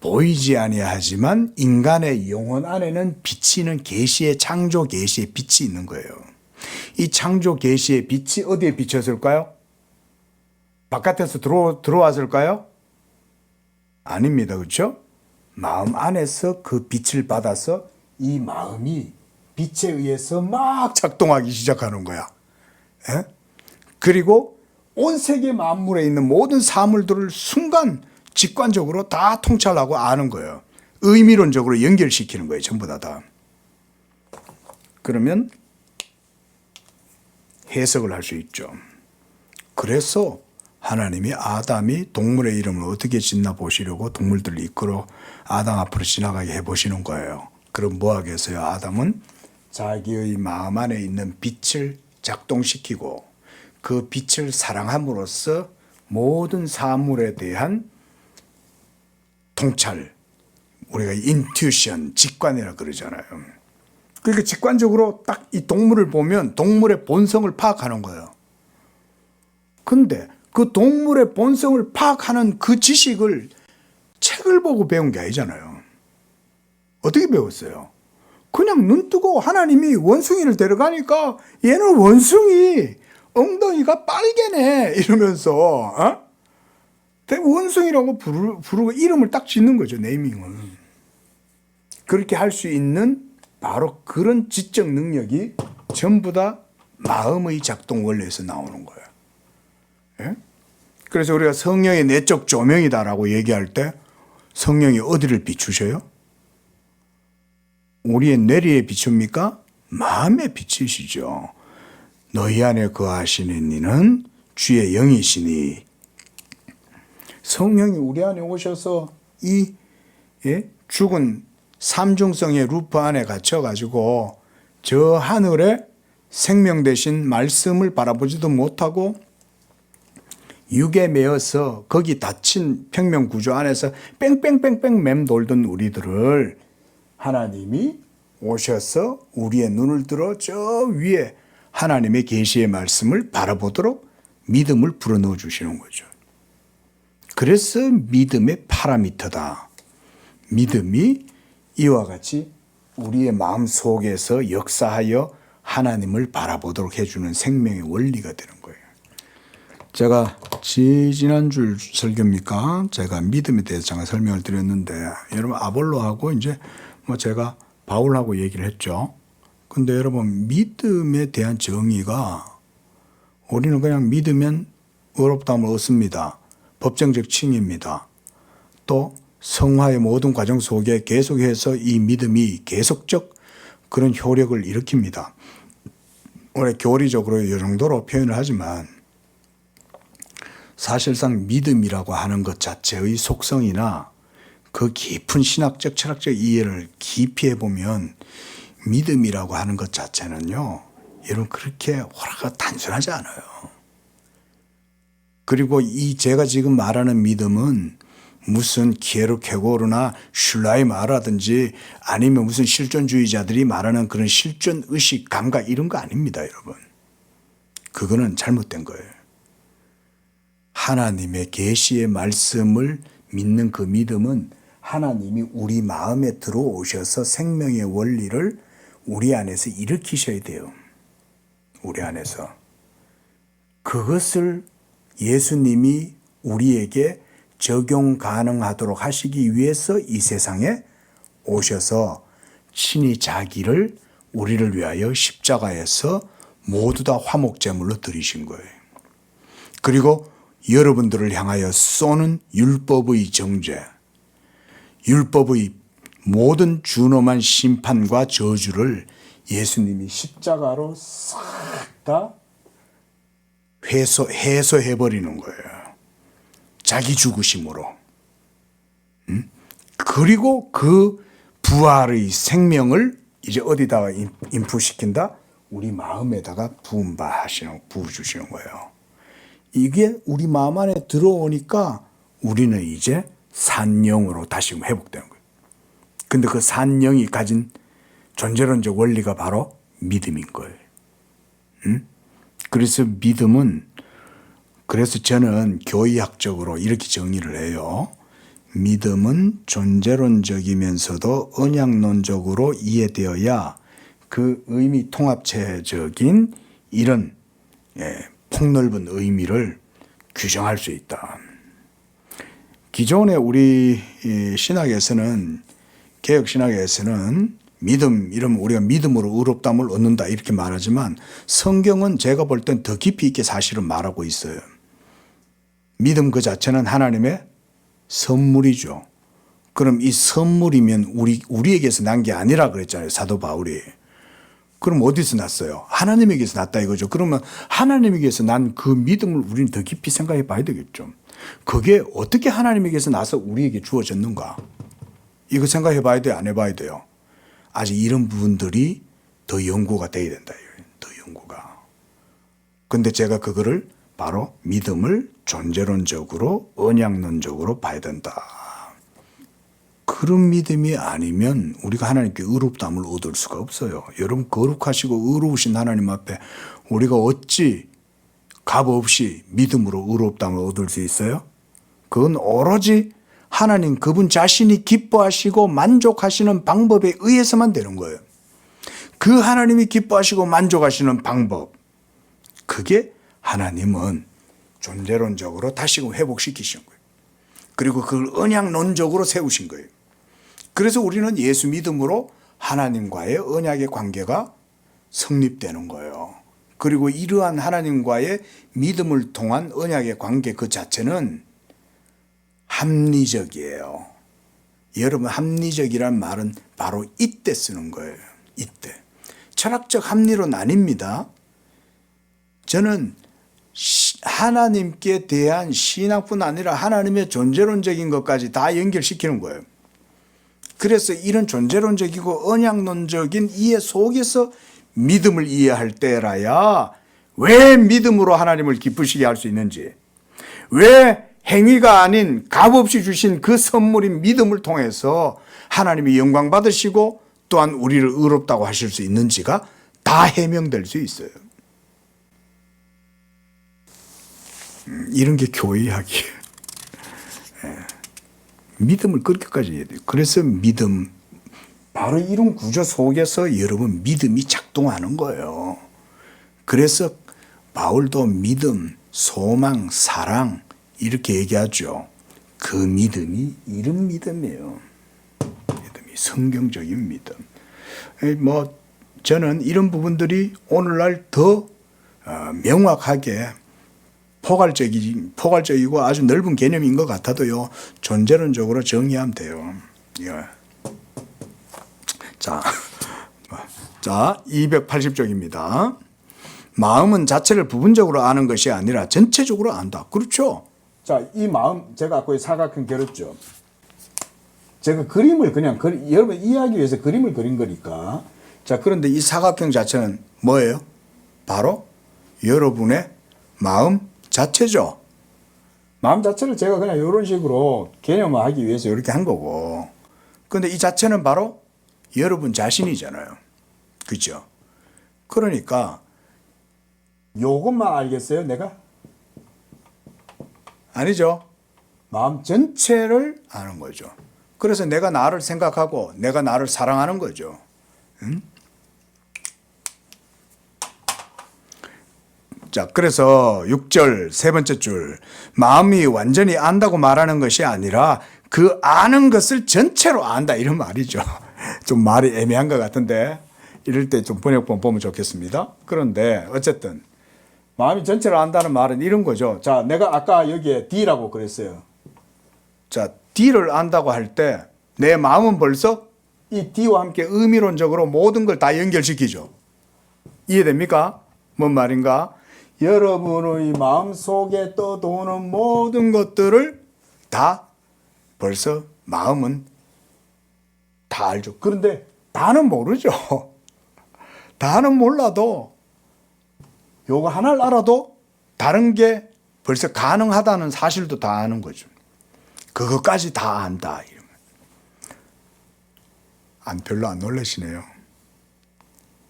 보이지 아니하지만 인간의 영혼 안에는 빛이 있는 계시의, 창조 계시의 빛이 있는 거예요. 이 창조 계시의 빛이 어디에 비쳤을까요? 바깥에서 들어왔을까요? 아닙니다. 그렇죠? 마음 안에서 그 빛을 받아서 이 마음이 빛에 의해서 막 작동하기 시작하는 거야. 예? 그리고 온 세계 만물에 있는 모든 사물들을 순간 직관적으로 다 통찰하고 아는 거예요. 의미론적으로 연결시키는 거예요. 전부 다. 그러면 해석을 할 수 있죠. 그래서 하나님이 아담이 동물의 이름을 어떻게 짓나 보시려고 동물들을 이끌어 아담 앞으로 지나가게 해보시는 거예요. 그럼 뭐 하겠어요? 아담은 자기의 마음 안에 있는 빛을 작동시키고 그 빛을 사랑함으로써 모든 사물에 대한 통찰, 우리가 인투이션, 직관이라 그러잖아요. 그러니까 직관적으로 딱 이 동물을 보면 동물의 본성을 파악하는 거예요. 근데 그 동물의 본성을 파악하는 그 지식을 책을 보고 배운 게 아니잖아요. 어떻게 배웠어요? 그냥 눈 뜨고 하나님이 원숭이를 데려가니까 얘는 원숭이, 엉덩이가 빨개네 이러면서 원숭이라고 부르고 이름을 딱 짓는 거죠. 네이밍을. 그렇게 할 수 있는 바로 그런 지적 능력이 전부 다 마음의 작동 원리에서 나오는 거예요. 예? 그래서 우리가 성령의 내적 조명이다라고 얘기할 때 성령이 어디를 비추셔요? 우리의 뇌리에 비춥니까? 마음에 비치시죠. 너희 안에 거하시는 이는 주의 영이시니. 성령이 우리 안에 오셔서 이 죽은 삼중성의 루프 안에 갇혀가지고 저 하늘에 생명 되신 말씀을 바라보지도 못하고 육에 매여서 거기 닫힌 평면 구조 안에서 뺑뺑뺑뺑 맴돌던 우리들을 하나님이 오셔서 우리의 눈을 들어 저 위에 하나님의 계시의 말씀을 바라보도록 믿음을 불어넣어 주시는 거죠. 그래서 믿음의 파라미터다. 믿음이 이와 같이 우리의 마음 속에서 역사하여 하나님을 바라보도록 해주는 생명의 원리가 되는 거예요. 제가 지난주 설교입니까? 제가 믿음에 대해서 잠깐 설명을 드렸는데, 여러분 아볼로하고 이제 제가 바울하고 얘기를 했죠. 근데 여러분 믿음에 대한 정의가, 우리는 그냥 믿으면 의롭다함을 얻습니다. 법정적 칭의입니다. 또 성화의 모든 과정 속에 계속해서 이 믿음이 계속적 그런 효력을 일으킵니다. 원래 교리적으로 이 정도로 표현을 하지만 사실상 믿음이라고 하는 것 자체의 속성이나 그 깊은 신학적 철학적 이해를 깊이 해보면 믿음이라고 하는 것 자체는요, 여러분 그렇게 단순하지 않아요. 그리고 이 제가 지금 말하는 믿음은 무슨 키에르케고르나 슐라이마라든지 아니면 무슨 실존주의자들이 말하는 그런 실존의식 감각 이런 거 아닙니다, 여러분. 그거는 잘못된 거예요. 하나님의 계시의 말씀을 믿는 그 믿음은 하나님이 우리 마음에 들어오셔서 생명의 원리를 우리 안에서 일으키셔야 돼요. 우리 안에서. 그것을 예수님이 우리에게 적용 가능하도록 하시기 위해서 이 세상에 오셔서 친히 자기를 우리를 위하여 십자가에서 모두 다 화목제물로 드리신 거예요. 그리고 여러분들을 향하여 쏘는 율법의 정죄, 율법의 모든 준엄한 심판과 저주를 예수님이 십자가로 싹 다 해소해버리는 거예요. 자기 죽으심으로. 그리고 그 부활의 생명을 이제 어디다가 인풋시킨다? 우리 마음에다가 부어주시는 거예요. 이게 우리 마음 안에 들어오니까 우리는 이제 산영으로 다시 회복되는 거예요. 근데 그 산영이 가진 존재론적 원리가 바로 믿음인 거예요. 그래서 믿음은, 그래서 저는 교의학적으로 이렇게 정의를 해요. 믿음은 존재론적이면서도 언약론적으로 이해되어야 그 의미 통합체적인 이런 폭넓은 의미를 규정할 수 있다. 기존의 우리 신학에서는, 개혁 신학에서는 믿음, 이러면 우리가 믿음으로 의롭다함을 얻는다 이렇게 말하지만 성경은 제가 볼 땐 더 깊이 있게 사실은 말하고 있어요. 믿음 그 자체는 하나님의 선물이죠. 그럼 이 선물이면 우리에게서 난 게 아니라 그랬잖아요, 사도 바울이. 그럼 어디서 났어요? 하나님에게서 났다 이거죠. 그러면 하나님에게서 난 그 믿음을 우리는 더 깊이 생각해 봐야 되겠죠. 그게 어떻게 하나님에게서 나서 우리에게 주어졌는가? 이거 생각해 봐야 돼요, 안 해봐야 돼요? 아직 이런 부분들이 더 연구가 돼야 된다. 더 연구가. 근데 제가 그거를 바로 믿음을 존재론적으로 언약론적으로 봐야 된다. 그런 믿음이 아니면 우리가 하나님께 의롭다함을 얻을 수가 없어요. 여러분, 거룩하시고 의로우신 하나님 앞에 우리가 어찌 값없이 믿음으로 의롭다함을 얻을 수 있어요? 그건 오로지 하나님 그분 자신이 기뻐하시고 만족하시는 방법에 의해서만 되는 거예요. 그 하나님이 기뻐하시고 만족하시는 방법, 그게 하나님은 존재론적으로 다시금 회복시키신 거예요. 그리고 그걸 언약론적으로 세우신 거예요. 그래서 우리는 예수 믿음으로 하나님과의 언약의 관계가 성립되는 거예요. 그리고 이러한 하나님과의 믿음을 통한 언약의 관계 그 자체는 합리적이에요. 여러분, 합리적이란 말은 바로 이때 쓰는 거예요. 이때. 철학적 합리론 아닙니다. 저는 하나님께 대한 신앙뿐 아니라 하나님의 존재론적인 것까지 다 연결시키는 거예요. 그래서 이런 존재론적이고 언약론적인 이해 속에서 믿음을 이해할 때라야 왜 믿음으로 하나님을 기쁘시게 할 수 있는지, 왜 행위가 아닌 값없이 주신 그 선물인 믿음을 통해서 하나님이 영광 받으시고 또한 우리를 의롭다고 하실 수 있는지가 다 해명될 수 있어요. 이런 게 교회학이에요. 믿음을 그렇게까지 해야 돼요. 그래서 믿음, 바로 이런 구조 속에서 여러분 믿음이 작동하는 거예요. 그래서 바울도 믿음, 소망, 사랑 이렇게 얘기하죠. 그 믿음이 이런 믿음이에요. 믿음이 성경적인 믿음. 저는 이런 부분들이 오늘날 더 명확하게 포괄적이고 아주 넓은 개념인 것 같아도요, 존재론적으로 정의하면 돼요. 자, 280쪽입니다. 마음은 자체를 부분적으로 아는 것이 아니라 전체적으로 안다. 그렇죠? 자, 이 마음, 제가 아까 사각형 그렸죠. 제가 그림을 그냥, 여러분 이해하기 위해서 그림을 그린 거니까. 자, 그런데 이 사각형 자체는 뭐예요? 바로 여러분의 마음 자체죠. 마음 자체를 제가 그냥 이런 식으로 개념화하기 위해서 이렇게 한 거고. 그런데 이 자체는 바로 여러분 자신이잖아요. 그렇죠? 그러니까 요것만 알겠어요, 내가? 아니죠. 마음 전체를 아는 거죠. 그래서 내가 나를 생각하고 내가 나를 사랑하는 거죠. 응? 자, 그래서 6절 세 번째 줄, 마음이 완전히 안다고 말하는 것이 아니라 그 아는 것을 전체로 안다, 이런 말이죠. 좀 말이 애매한 것 같은데 이럴 때 좀 번역본 보면 좋겠습니다. 그런데 어쨌든 마음이 전체로 안다는 말은 이런 거죠. 자, 내가 아까 여기에 D라고 그랬어요. 자, D를 안다고 할 때 내 마음은 벌써 이 D와 함께 의미론적으로 모든 걸 다 연결시키죠. 이해됩니까? 뭔 말인가? 여러분의 마음속에 떠도는 모든 것들을 다 벌써 마음은 다 알죠. 그런데 다는 모르죠. 다는 몰라도 요거 하나를 알아도 다른 게 벌써 가능하다는 사실도 다 아는 거죠. 그것까지 다 안다. 별로 안 놀라시네요.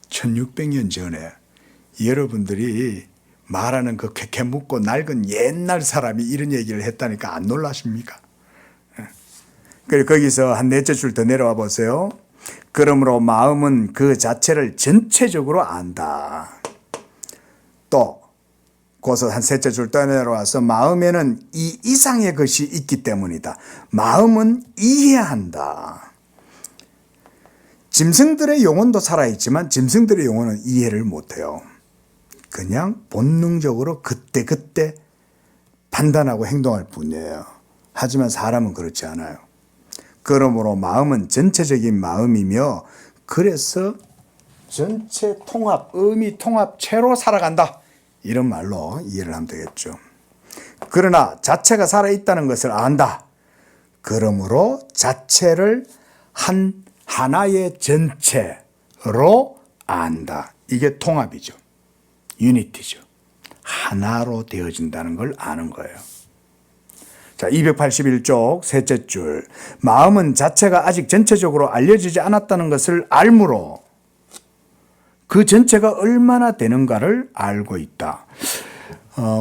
1600년 전에 여러분들이 말하는 그 캐묻고 낡은 옛날 사람이 이런 얘기를 했다니까 안 놀라십니까? 그리고 거기서 한 넷째 줄 더 내려와 보세요. 그러므로 마음은 그 자체를 전체적으로 안다. 또 거기서 한 셋째 줄 더 내려와서 마음에는 이 이상의 것이 있기 때문이다. 마음은 이해한다. 짐승들의 영혼도 살아있지만 짐승들의 영혼은 이해를 못해요. 그냥 본능적으로 그때그때 판단하고 행동할 뿐이에요. 하지만 사람은 그렇지 않아요. 그러므로 마음은 전체적인 마음이며 그래서 전체 통합, 의미 통합체로 살아간다. 이런 말로 이해를 하면 되겠죠. 그러나 자체가 살아있다는 것을 안다. 그러므로 자체를 하나의 전체로 안다. 이게 통합이죠. 유니티죠. 하나로 되어진다는 걸 아는 거예요. 자, 281쪽 셋째 줄. 마음은 자체가 아직 전체적으로 알려지지 않았다는 것을 알므로 그 전체가 얼마나 되는가를 알고 있다.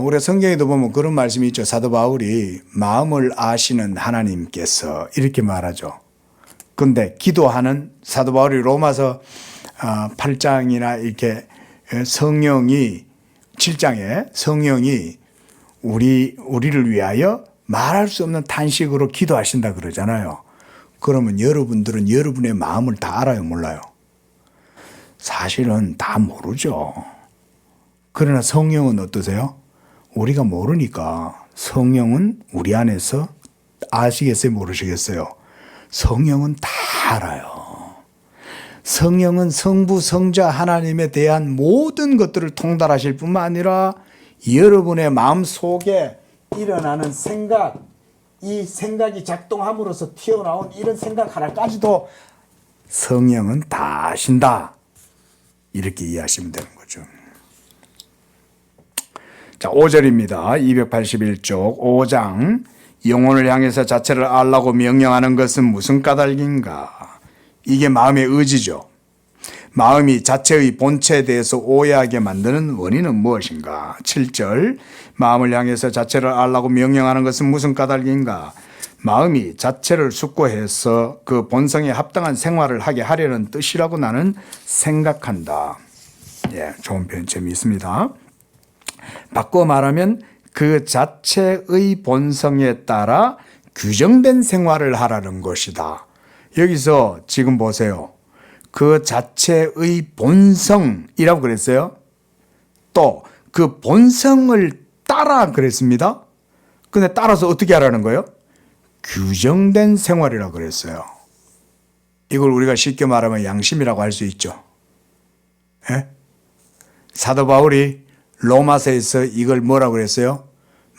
우리가 성경에도 보면 그런 말씀이 있죠. 사도 바울이 마음을 아시는 하나님께서 이렇게 말하죠. 근데 기도하는 사도 바울이 로마서 8장이나 이렇게 성령이 7장에 성령이 우리를 위하여 말할 수 없는 탄식으로 기도하신다 그러잖아요. 그러면 여러분들은 여러분의 마음을 다 알아요, 몰라요? 사실은 다 모르죠. 그러나 성령은 어떠세요? 우리가 모르니까 성령은 우리 안에서 아시겠어요, 모르시겠어요? 성령은 다 알아요. 성령은 성부, 성자 하나님에 대한 모든 것들을 통달하실 뿐만 아니라 여러분의 마음 속에 일어나는 생각, 이 생각이 작동함으로써 튀어나온 이런 생각 하나까지도 성령은 다 아신다. 이렇게 이해하시면 되는 거죠. 자, 5절입니다. 281쪽 5장. 영혼을 향해서 자체를 알라고 명령하는 것은 무슨 까닭인가? 이게 마음의 의지죠. 마음이 자체의 본체에 대해서 오해하게 만드는 원인은 무엇인가? 7절. 마음을 향해서 자체를 알라고 명령하는 것은 무슨 까닭인가? 마음이 자체를 숙고해서 그 본성에 합당한 생활을 하게 하려는 뜻이라고 나는 생각한다. 예, 좋은 표현 재미있습니다. 바꿔 말하면 그 자체의 본성에 따라 규정된 생활을 하라는 것이다. 여기서 지금 보세요. 그 자체의 본성이라고 그랬어요. 또 그 본성을 따라 그랬습니다. 근데 따라서 어떻게 하라는 거예요? 규정된 생활이라고 그랬어요. 이걸 우리가 쉽게 말하면 양심이라고 할 수 있죠. 예? 사도 바울이 로마서에서 이걸 뭐라고 그랬어요?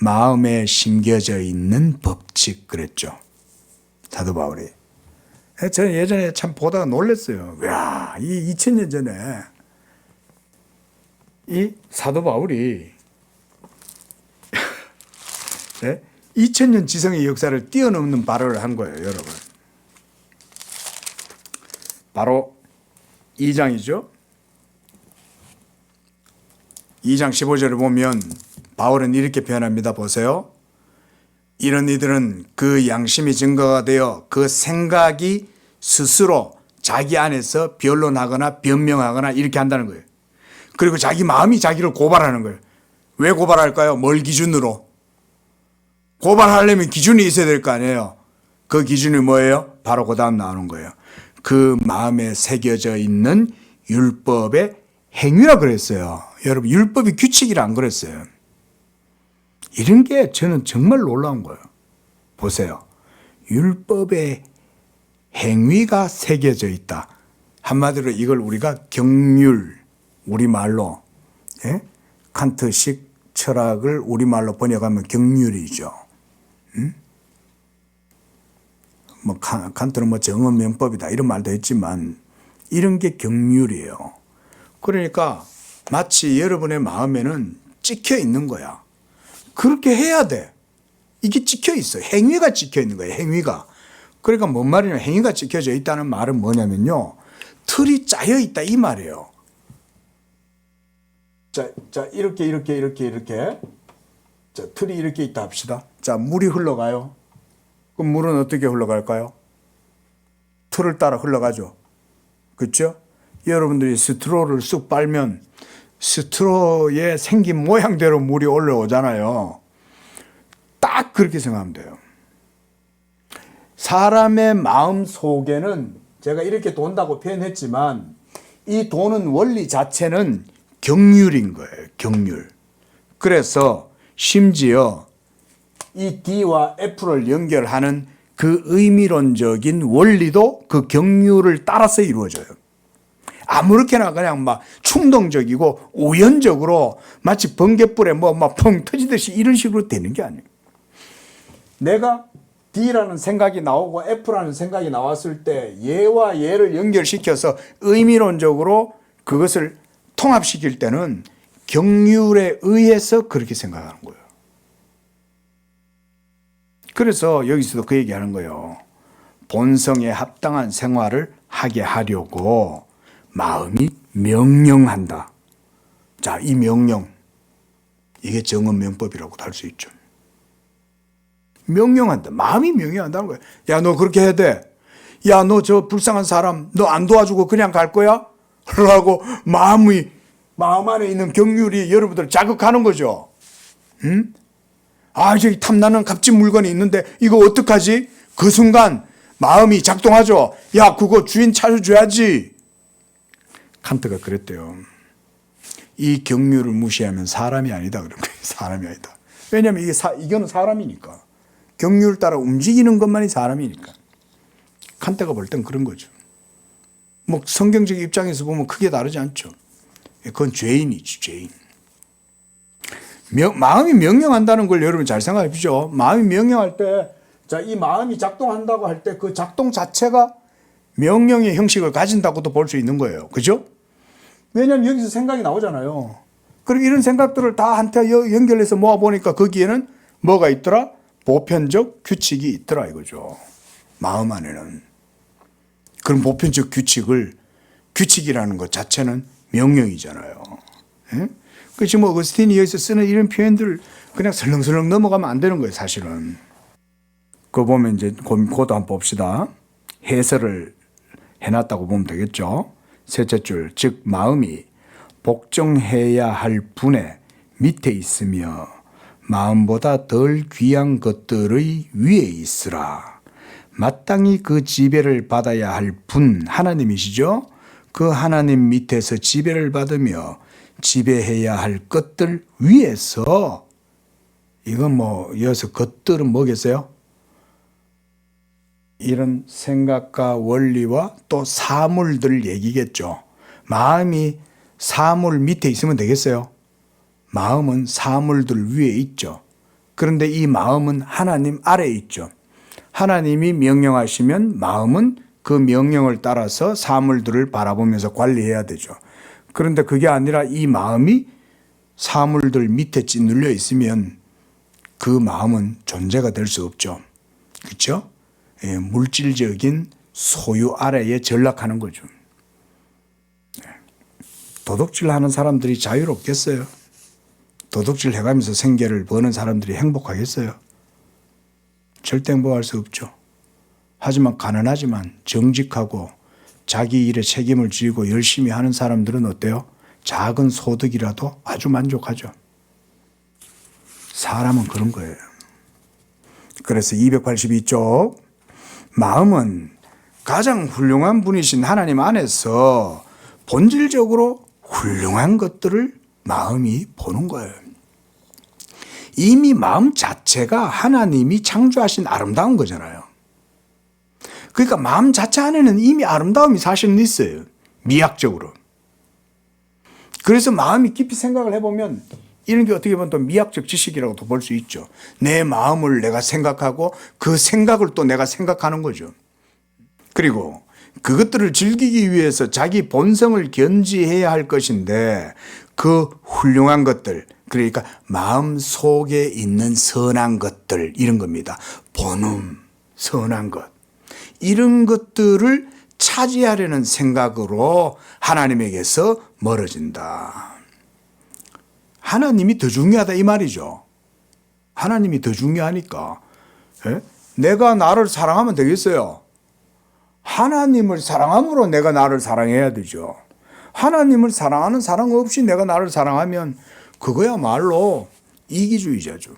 마음에 심겨져 있는 법칙 그랬죠. 사도 바울이. 저는 예전에 참 보다가 놀랐어요. 야, 이 2000년 전에 이 사도 바울이 2000년 지성의 역사를 뛰어넘는 발언을 한 거예요, 여러분. 바로 2장이죠. 2장 15절을 보면 바울은 이렇게 표현합니다. 보세요. 이런 이들은 그 양심이 증거가 되어 그 생각이 스스로 자기 안에서 변론하거나 변명하거나 이렇게 한다는 거예요. 그리고 자기 마음이 자기를 고발하는 거예요. 왜 고발할까요? 뭘 기준으로? 고발하려면 기준이 있어야 될 거 아니에요. 그 기준이 뭐예요? 바로 그 다음 나오는 거예요. 그 마음에 새겨져 있는 율법의 행위라 그랬어요. 여러분, 율법이 규칙이라 안 그랬어요. 이런 게 저는 정말 놀라운 거예요. 보세요. 율법의 행위가 새겨져 있다. 한마디로 이걸 우리가 경율, 우리말로, 예? 칸트식 철학을 우리말로 번역하면 경륜이죠. 뭐 칸트는 뭐 정언명법이다 이런 말도 했지만 이런 게 경륜이에요. 그러니까 마치 여러분의 마음에는 찍혀 있는 거야. 그렇게 해야 돼. 이게 찍혀 있어. 행위가 찍혀 있는 거예요. 행위가. 그러니까 뭔 말이냐면 행위가 찍혀져 있다는 말은 뭐냐면요. 틀이 짜여 있다 이 말이에요. 자, 이렇게. 자, 틀이 이렇게 있다 합시다. 자, 물이 흘러가요. 그럼 물은 어떻게 흘러갈까요? 틀을 따라 흘러가죠. 그렇죠? 여러분들이 스트로를 쑥 빨면 스트로의 생긴 모양대로 물이 올라오잖아요. 딱 그렇게 생각하면 돼요. 사람의 마음 속에는 제가 이렇게 돈다고 표현했지만 이 도는 원리 자체는 경률인 거예요. 경률. 그래서 심지어 이 D와 F를 연결하는 그 의미론적인 원리도 그 경률을 따라서 이루어져요. 아무렇게나 그냥 막 충동적이고 우연적으로 마치 번갯불에 뭐 막 펑 터지듯이 이런 식으로 되는 게 아니에요. 내가 D라는 생각이 나오고 F라는 생각이 나왔을 때 얘와 얘를 연결시켜서 의미론적으로 그것을 통합시킬 때는 경률에 의해서 그렇게 생각하는 거예요. 그래서 여기서도 그 얘기하는 거예요. 본성에 합당한 생활을 하게 하려고 마음이 명령한다. 자, 이 명령. 이게 정언명법이라고도 할 수 있죠. 명령한다. 마음이 명령한다는 거예요. 야, 너 그렇게 해야 돼. 야, 너 저 불쌍한 사람 너 안 도와주고 그냥 갈 거야? 라고 마음 안에 있는 경륜이 여러분들 자극하는 거죠. 응? 아, 저기 탐나는 값진 물건이 있는데 이거 어떡하지? 그 순간 마음이 작동하죠. 야, 그거 주인 찾아줘야지. 칸트가 그랬대요. 이 경륜을 무시하면 사람이 아니다. 그런 거예요. 사람이 아니다. 왜냐하면 이거는 사람이니까. 경륜을 따라 움직이는 것만이 사람이니까. 칸트가 볼 땐 그런 거죠. 뭐 성경적 입장에서 보면 크게 다르지 않죠. 그건 죄인이지, 죄인. 마음이 명령한다는 걸 여러분 잘 생각해 보죠. 마음이 명령할 때, 자, 이 마음이 작동한다고 할 때 그 작동 자체가 명령의 형식을 가진다고도 볼 수 있는 거예요. 그죠? 왜냐하면 여기서 생각이 나오잖아요. 그리고 이런 생각들을 다 한테 연결해서 모아보니까 거기에는 뭐가 있더라? 보편적 규칙이 있더라 이거죠. 마음 안에는. 그럼 보편적 규칙이라는 것 자체는 명령이잖아요. 예? 그 지금 어거스틴이 여기서 쓰는 이런 표현들 그냥 설렁설렁 넘어가면 안 되는 거예요, 사실은. 그거 보면 이제 그것도 한번 봅시다. 해설을 해놨다고 보면 되겠죠. 셋째 줄, 즉 마음이 복종해야 할 분의 밑에 있으며 마음보다 덜 귀한 것들의 위에 있으라. 마땅히 그 지배를 받아야 할 분 하나님이시죠. 그 하나님 밑에서 지배를 받으며 지배해야 할 것들 위에서, 이건 뭐 여기서 것들은 뭐겠어요? 이런 생각과 원리와 또 사물들 얘기겠죠. 마음이 사물 밑에 있으면 되겠어요? 마음은 사물들 위에 있죠. 그런데 이 마음은 하나님 아래에 있죠. 하나님이 명령하시면 마음은 그 명령을 따라서 사물들을 바라보면서 관리해야 되죠. 그런데 그게 아니라 이 마음이 사물들 밑에 찌눌려 있으면 그 마음은 존재가 될 수 없죠. 그렇죠? 예, 물질적인 소유 아래에 전락하는 거죠. 도둑질 하는 사람들이 자유롭겠어요? 도둑질 해가면서 생계를 버는 사람들이 행복하겠어요? 절대 행복할 수 없죠. 하지만 가난하지만 정직하고 자기 일에 책임을 지고 열심히 하는 사람들은 어때요? 작은 소득이라도 아주 만족하죠. 사람은 그런 거예요. 그래서 282쪽 마음은 가장 훌륭한 분이신 하나님 안에서 본질적으로 훌륭한 것들을 마음이 보는 거예요. 이미 마음 자체가 하나님이 창조하신 아름다운 거잖아요. 그러니까 마음 자체 안에는 이미 아름다움이 사실은 있어요. 미학적으로. 그래서 마음이 깊이 생각을 해보면 이런 게 어떻게 보면 또 미학적 지식이라고도 볼 수 있죠. 내 마음을 내가 생각하고 그 생각을 또 내가 생각하는 거죠. 그리고 그것들을 즐기기 위해서 자기 본성을 견지해야 할 것인데 그 훌륭한 것들, 그러니까 마음 속에 있는 선한 것들, 이런 겁니다. 본음, 선한 것, 이런 것들을 차지하려는 생각으로 하나님에게서 멀어진다. 하나님이 더 중요하다 이 말이죠. 하나님이 더 중요하니까. 예? 내가 나를 사랑하면 되겠어요? 하나님을 사랑함으로 내가 나를 사랑해야 되죠. 하나님을 사랑하는 사랑 없이 내가 나를 사랑하면 그거야말로 이기주의자죠.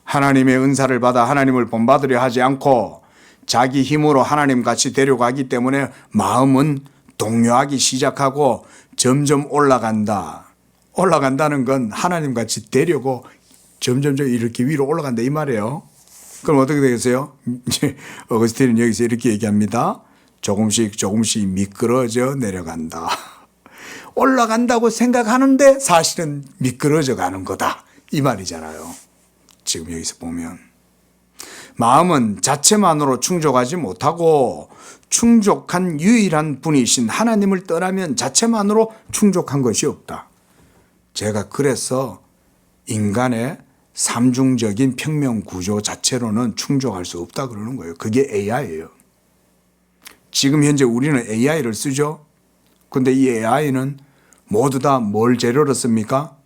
하나님의 은사를 받아 하나님을 본받으려 하지 않고 자기 힘으로 하나님 같이 데려가기 때문에 마음은 동요하기 시작하고 점점 올라간다. 올라간다는 건 하나님 같이 되려고 점점 이렇게 위로 올라간다 이 말이에요. 그럼 어떻게 되겠어요? 어거스틴은 여기서 이렇게 얘기합니다. 조금씩 미끄러져 내려간다. 올라간다고 생각하는데 사실은 미끄러져 가는 거다 이 말이잖아요. 지금 여기서 보면 마음은 자체만으로 충족하지 못하고 충족한 유일한 분이신 하나님을 떠나면 자체만으로 충족한 것이 없다. 제가 그래서 인간의 삼중적인 평면 구조 자체로는 충족할 수 없다 그러는 거예요. 그게 AI예요. 지금 현재 우리는 AI를 쓰죠. 근데 이 AI는 모두 다 뭘 재료로 씁니까?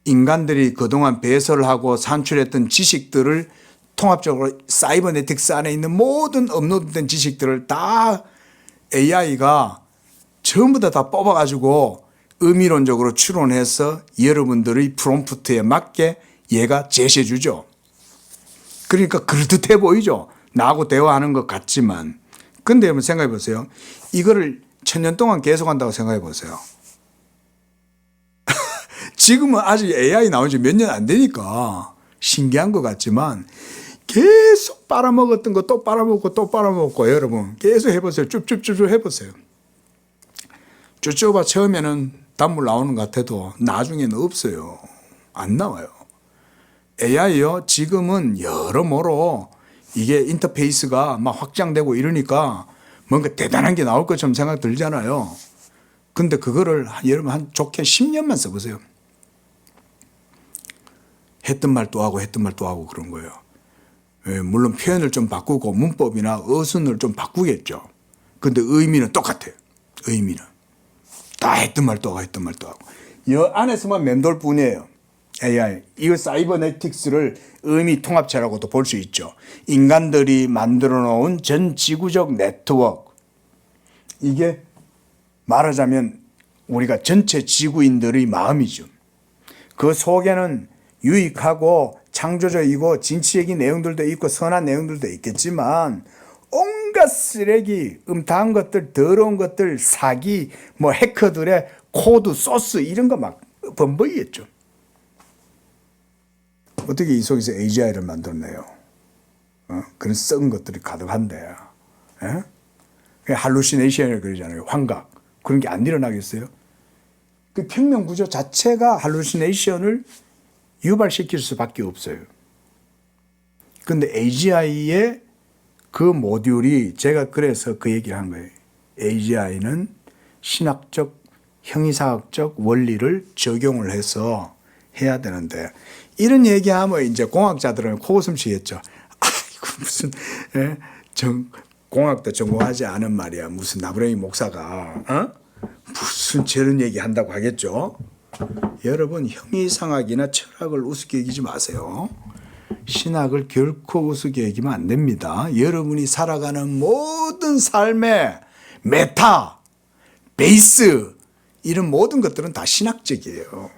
인간들이 그동안 배설하고 산출했던 지식들을 통합적으로 사이버네틱스 안에 있는 모든 업로드된 지식들을 다 AI가 전부 다 뽑아가지고 의미론적으로 추론해서 여러분들의 프롬프트에 맞게 얘가 제시해 주죠. 그러니까 그럴듯해 보이죠. 나하고 대화하는 것 같지만. 근데 여러분 생각해 보세요. 이거를 1000년 동안 계속한다고 생각해 보세요. 지금은 아직 AI 나온 지 몇 년 안 되니까 신기한 것 같지만 계속 빨아먹었던 거 또 빨아먹고 또 빨아먹고 여러분 계속 해보세요. 쭈쭈쭈쭈 해보세요. 쭈쭈바 처음에는 단물 나오는 것 같아도 나중에는 없어요. 안 나와요. AI요 지금은 여러모로 이게 인터페이스가 막 확장되고 이러니까 뭔가 대단한 게 나올 것처럼 생각 들잖아요. 근데 그거를 여러분 한 좋게 10년만 써보세요. 했던 말 또 하고 했던 말 또 하고 그런 거예요. 물론 표현을 좀 바꾸고 문법이나 어순을 좀 바꾸겠죠. 근데 의미는 똑같아요. 의미는. 다 했던 말 또 하고 했던 말 또 하고. 이 안에서만 맴돌 뿐이에요. AI. 이거 사이버네틱스를 의미 통합체라고도 볼 수 있죠. 인간들이 만들어 놓은 전 지구적 네트워크. 이게 말하자면 우리가 전체 지구인들의 마음이죠. 그 속에는 유익하고 창조적이고 진취적인 내용들도 있고 선한 내용들도 있겠지만 온갖 쓰레기, 음탕한 것들, 더러운 것들, 사기, 뭐 해커들의 코드, 소스 이런 거 막 범벅이겠죠. 어떻게 이 속에서 AGI를 만들어내요? 그런 썩은 것들이 가득한데. 할루시네이션을 그러잖아요. 환각. 그런 게 안 일어나겠어요? 그 평면 구조 자체가 할루시네이션을 유발시킬 수밖에 없어요. 근데 AGI의 그 모듈이 제가 그래서 그 얘기를 한 거예요. AGI는 신학적, 형이사학적 원리를 적용을 해서 해야 되는데 이런 얘기하면 이제 공학자들은 코웃음 치겠죠. 아이고 무슨 공학도 전공하지 않은 말이야. 무슨 나부랭이 목사가 무슨 저런 얘기 한다고 하겠죠. 여러분 형이상학이나 철학을 우습게 여기지 마세요. 신학을 결코 우습게 여기면 안 됩니다. 여러분이 살아가는 모든 삶의 메타, 베이스 이런 모든 것들은 다 신학적이에요.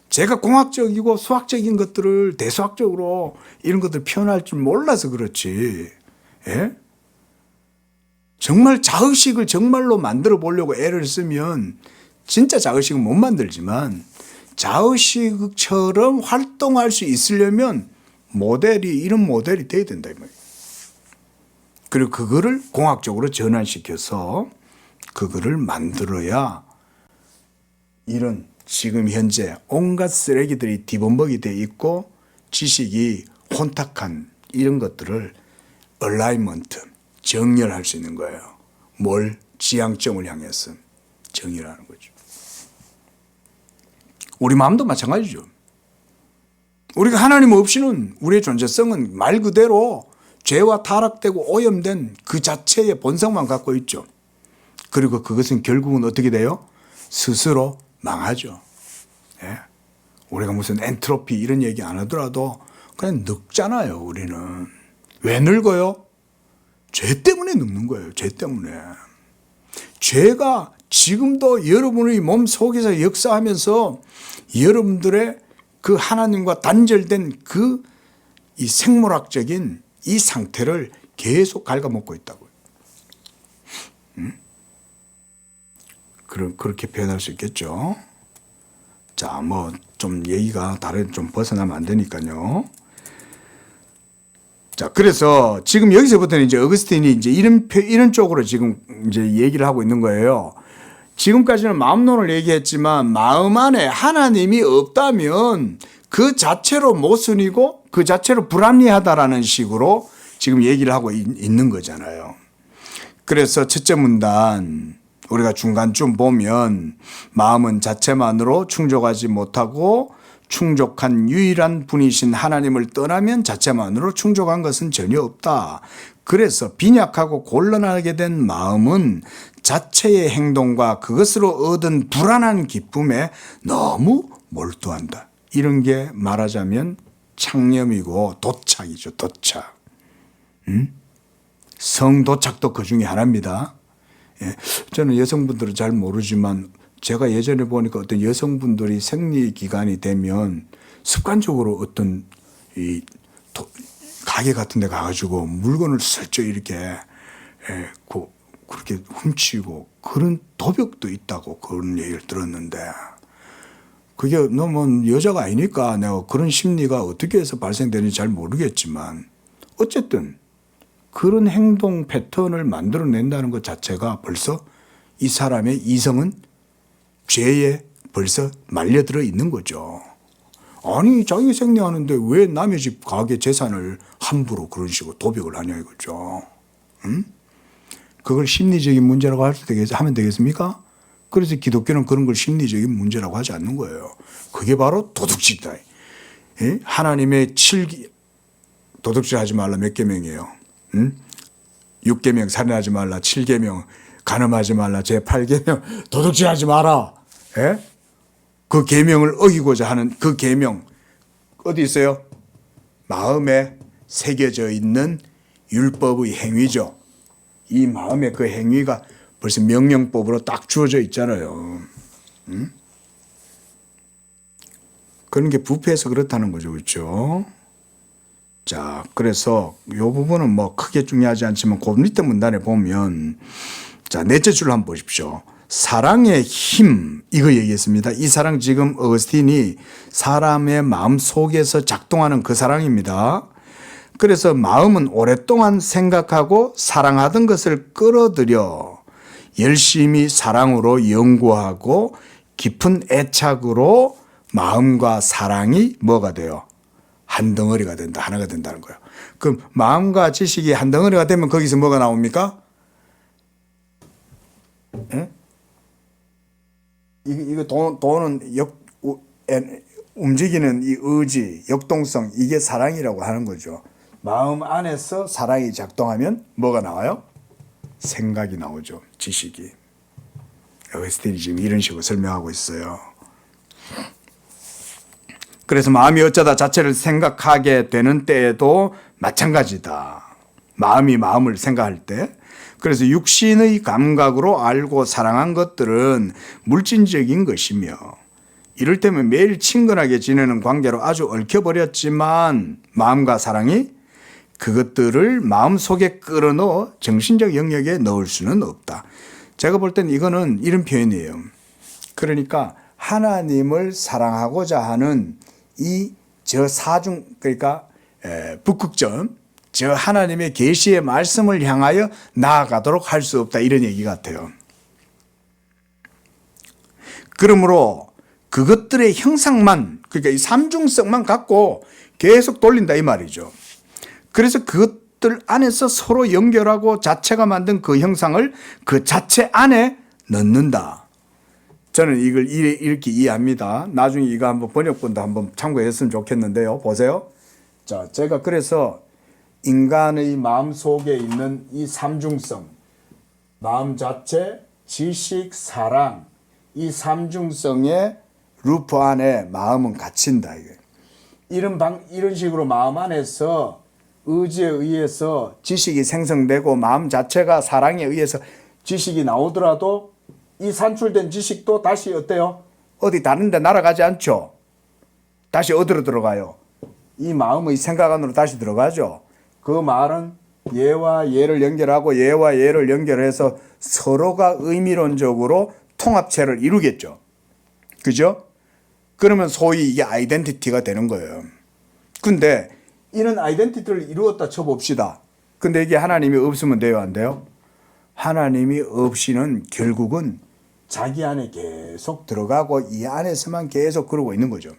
제가 공학적이고 수학적인 것들을 대수학적으로 이런 것들을 표현할 줄 몰라서 그렇지. 예? 정말 자의식을 정말로 만들어 보려고 애를 쓰면 진짜 자의식은 못 만들지만 자의식처럼 활동할 수 있으려면 이런 모델이 돼야 된다. 그리고 그거를 공학적으로 전환시켜서 그거를 만들어야 이런 지금 현재 온갖 쓰레기들이 뒤범벅이 돼 있고 지식이 혼탁한 이런 것들을 얼라이먼트, 정렬할 수 있는 거예요. 뭘? 지향점을 향해서 정렬하는 거죠. 우리 마음도 마찬가지죠. 우리가 하나님 없이는 우리의 존재성은 말 그대로 죄와 타락되고 오염된 그 자체의 본성만 갖고 있죠. 그리고 그것은 결국은 어떻게 돼요? 스스로 망하죠. 예? 우리가 무슨 엔트로피 이런 얘기 안 하더라도 그냥 늙잖아요. 우리는. 왜 늙어요? 죄 때문에 늙는 거예요. 죄 때문에. 죄가 지금도 여러분의 몸 속에서 역사하면서 여러분들의 그 하나님과 단절된 그 이 생물학적인 이 상태를 계속 갉아먹고 있다고요. 그렇게 표현할 수 있겠죠. 자, 뭐 좀 얘기가 다른 좀 벗어나면 안 되니까요. 자, 그래서 지금 여기서부터는 이제 어거스틴이 이제 이런 쪽으로 지금 이제 얘기를 하고 있는 거예요. 지금까지는 마음론을 얘기했지만 마음 안에 하나님이 없다면 그 자체로 모순이고 그 자체로 불합리하다라는 식으로 지금 얘기를 하고 있는 거잖아요. 그래서 첫째 문단 우리가 중간쯤 보면 마음은 자체만으로 충족하지 못하고 충족한 유일한 분이신 하나님을 떠나면 자체만으로 충족한 것은 전혀 없다. 그래서 빈약하고 곤란하게 된 마음은 자체의 행동과 그것으로 얻은 불안한 기쁨에 너무 몰두한다. 이런 게 말하자면 창념이고 도착이죠. 도착. 성도착도 그 중에 하나입니다. 예. 저는 여성분들은 잘 모르지만 제가 예전에 보니까 어떤 여성분들이 생리 기간이 되면 습관적으로 어떤 이 가게 같은 데 가가지고 물건을 슬쩍 이렇게 그렇게 훔치고 그런 도벽도 있다고 그런 얘기를 들었는데 그게 너무 여자가 아니니까 내가 그런 심리가 어떻게 해서 발생되는지 잘 모르겠지만 어쨌든 그런 행동 패턴을 만들어낸다는 것 자체가 벌써 이 사람의 이성은 죄에 벌써 말려들어 있는 거죠. 아니 자기 생리하는데 왜 남의 집 가게 재산을 함부로 그런 식으로 도벽을 하냐 이거죠. 그걸 심리적인 문제라고 하면 되겠습니까? 그래서 기독교는 그런 걸 심리적인 문제라고 하지 않는 거예요. 그게 바로 도둑질이다. 예? 하나님의 7 하지 말라 몇 계명이에요? 6계명 살인하지 말라, 7계명 간음하지 말라, 제 8계명 도둑질하지 마라. 예? 그 계명을 어기고자 하는 그 계명 어디 있어요? 마음에 새겨져 있는 율법의 행위죠. 이 마음의 그 행위가 벌써 명령법으로 딱 주어져 있잖아요. 그런 게 부패해서 그렇다는 거죠. 그렇죠? 자, 그래서 이 부분은 뭐 크게 중요하지 않지만 그 밑에 문단에 보면 자, 넷째 줄 한번 보십시오. 사랑의 힘 이거 얘기했습니다. 이 사랑 지금 어거스틴이 사람의 마음 속에서 작동하는 그 사랑입니다. 그래서 마음은 오랫동안 생각하고 사랑하던 것을 끌어들여 열심히 사랑으로 연구하고 깊은 애착으로 마음과 사랑이 뭐가 돼요? 한 덩어리가 된다. 하나가 된다는 거예요. 그럼 마음과 지식이 한 덩어리가 되면 거기서 뭐가 나옵니까? 예? 이거 돈은 움직이는 이 의지, 역동성 이게 사랑이라고 하는 거죠. 마음 안에서 사랑이 작동하면 뭐가 나와요? 생각이 나오죠. 지식이. 어거스틴이 지금 이런 식으로 설명하고 있어요. 그래서 마음이 어쩌다 자체를 생각하게 되는 때에도 마찬가지다. 마음이 마음을 생각할 때. 그래서 육신의 감각으로 알고 사랑한 것들은 물질적인 것이며 이를테면 매일 친근하게 지내는 관계로 아주 얽혀버렸지만 마음과 사랑이 그것들을 마음속에 끌어넣어 정신적 영역에 넣을 수는 없다. 제가 볼 땐 이거는 이런 표현이에요. 그러니까 하나님을 사랑하고자 하는 이 저 사중 그러니까 북극점 저 하나님의 계시의 말씀을 향하여 나아가도록 할 수 없다 이런 얘기 같아요. 그러므로 그것들의 형상만, 그러니까 이 삼중성만 갖고 계속 돌린다 이 말이죠. 그래서 그것들 안에서 서로 연결하고 자체가 만든 그 형상을 그 자체 안에 넣는다. 저는 이걸 이렇게 이해합니다. 나중에 이거 한번 번역본도 한번 참고했으면 좋겠는데요. 보세요. 자, 제가 그래서 인간의 마음 속에 있는 이 삼중성, 마음 자체, 지식, 사랑, 이 삼중성의 루프 안에 마음은 갇힌다. 이런 식으로 마음 안에서 의지에 의해서 지식이 생성되고 마음 자체가 사랑에 의해서 지식이 나오더라도 이 산출된 지식도 다시 어때요? 어디 다른 데 날아가지 않죠? 다시 어디로 들어가요? 이 마음의 생각 안으로 다시 들어가죠. 그 말은 얘와 얘를 연결하고 얘와 얘를 연결해서 서로가 의미론적으로 통합체를 이루겠죠. 그죠? 그러면 소위 이게 아이덴티티가 되는 거예요. 근데 이런 아이덴티티를 이루었다 쳐봅시다. 근데 이게 하나님이 없으면 돼요, 안 돼요? 하나님이 없이는 결국은 자기 안에 계속 들어가고 이 안에서만 계속 그러고 있는 거죠.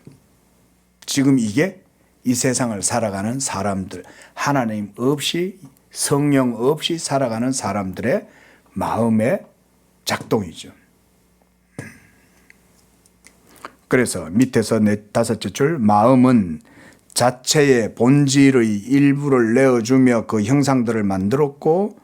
지금 이게 이 세상을 살아가는 사람들, 하나님 없이 성령 없이 살아가는 사람들의 마음의 작동이죠. 그래서 밑에서 다섯째 줄, 마음은 자체의 본질의 일부를 내어주며 그 형상들을 만들었고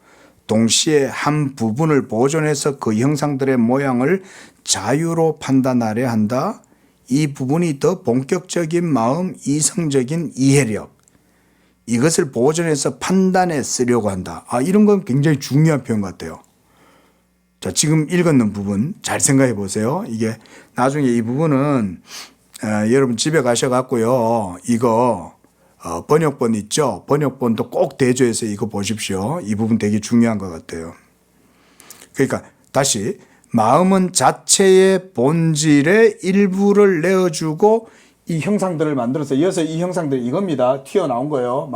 동시에 한 부분을 보존해서 그 형상들의 모양을 자유로 판단하려 한다. 이 부분이 더 본격적인 마음, 이성적인 이해력, 이것을 보존해서 판단에 쓰려고 한다. 이런 건 굉장히 중요한 표현 같아요. 자, 지금 읽었는 부분 잘 생각해 보세요. 이게 나중에 이 부분은 여러분 집에 가셔갖고요. 이거 번역본 있죠? 번역본도 꼭 대조해서 이거 보십시오. 이 부분 되게 중요한 것 같아요. 그러니까 다시 마음은 자체의 본질의 일부를 내어주고 이 형상들을 만들어서 이어서 이 형상들이 이겁니다. 튀어나온 거예요.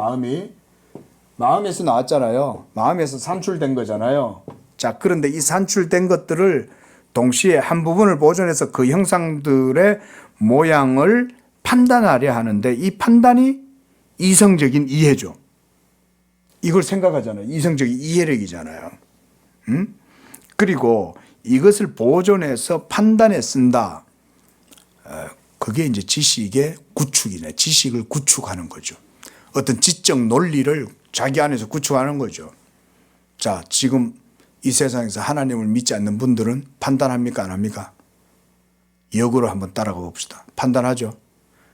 마음에서 나왔잖아요. 마음에서 산출된 거잖아요. 자, 그런데 이 산출된 것들을 동시에 한 부분을 보존해서 그 형상들의 모양을 판단하려 하는데 이 판단이 이성적인 이해죠. 이걸 생각하잖아요. 이성적인 이해력이잖아요. 그리고 이것을 보존해서 판단에 쓴다. 그게 이제 지식의 구축이네. 지식을 구축하는 거죠. 어떤 지적 논리를 자기 안에서 구축하는 거죠. 자, 지금 이 세상에서 하나님을 믿지 않는 분들은 판단합니까? 안 합니까? 역으로 한번 따라가 봅시다. 판단하죠.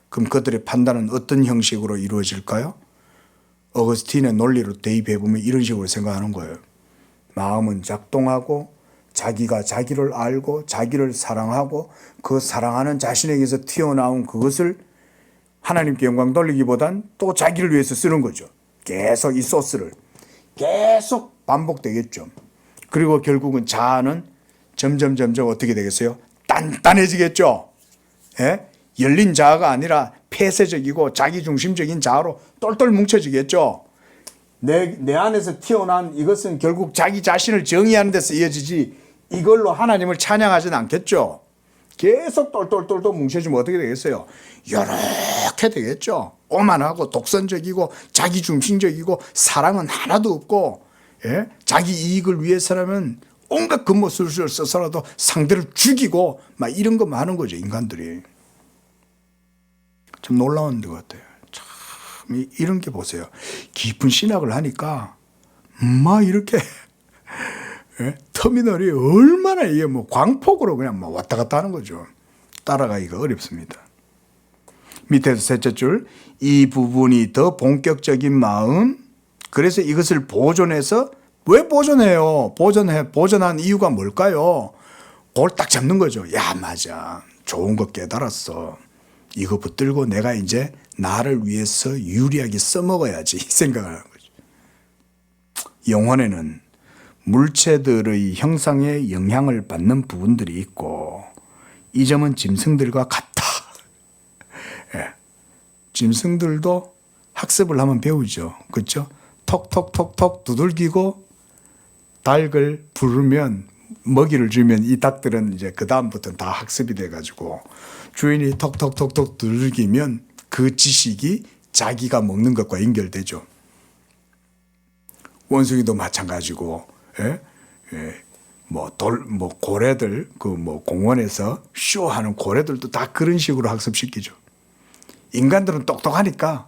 그럼 그들의 판단은 어떤 형식으로 이루어질까요? 어거스틴의 논리로 대입해보면 이런 식으로 생각하는 거예요. 마음은 작동하고 자기가 자기를 알고 자기를 사랑하고 그 사랑하는 자신에게서 튀어나온 그것을 하나님께 영광 돌리기보단 또 자기를 위해서 쓰는 거죠. 계속 이 소스를 계속 반복되겠죠. 그리고 결국은 자아는 점점 어떻게 되겠어요? 단단해지겠죠. 예? 열린 자아가 아니라 폐쇄적이고 자기중심적인 자아로 똘똘 뭉쳐지겠죠. 내 안에서 튀어나온 이것은 결국 자기 자신을 정의하는 데서 이어지지 이걸로 하나님을 찬양하지는 않겠죠. 계속 똘똘 뭉쳐지면 어떻게 되겠어요? 이렇게 되겠죠. 오만하고 독선적이고 자기중심적이고 사랑은 하나도 없고, 예? 자기 이익을 위해서라면 온갖 근무술수를 써서라도 상대를 죽이고 막 이런 거 많은 거죠. 인간들이. 참 놀라운 것 같아요. 참 이런 게 보세요. 깊은 신학을 하니까 막 이렇게 예? 터미널이 얼마나 이게 뭐 광폭으로 그냥 뭐 왔다 갔다 하는 거죠. 따라가기가 어렵습니다. 밑에서 셋째 줄, 이 부분이 더 본격적인 마음. 그래서 이것을 보존해서, 왜 보존해요? 보존한 이유가 뭘까요? 그걸 딱 잡는 거죠. 야, 맞아. 좋은 거 깨달았어. 이거 붙들고 내가 이제 나를 위해서 유리하게 써먹어야지. 이 생각을 하는 거죠. 영혼에는 물체들의 형상에 영향을 받는 부분들이 있고, 이 점은 짐승들과 같다. 예. 짐승들도 학습을 하면 배우죠. 그렇죠? 톡톡톡톡 두들기고 닭을 부르면 먹이를 주면 이 닭들은 이제 그 다음부터는 다 학습이 돼가지고 주인이 톡톡톡톡 두들기면 그 지식이 자기가 먹는 것과 연결되죠. 원숭이도 마찬가지고, 예? 예. 고래들, 공원에서 쇼하는 고래들도 다 그런 식으로 학습시키죠. 인간들은 똑똑하니까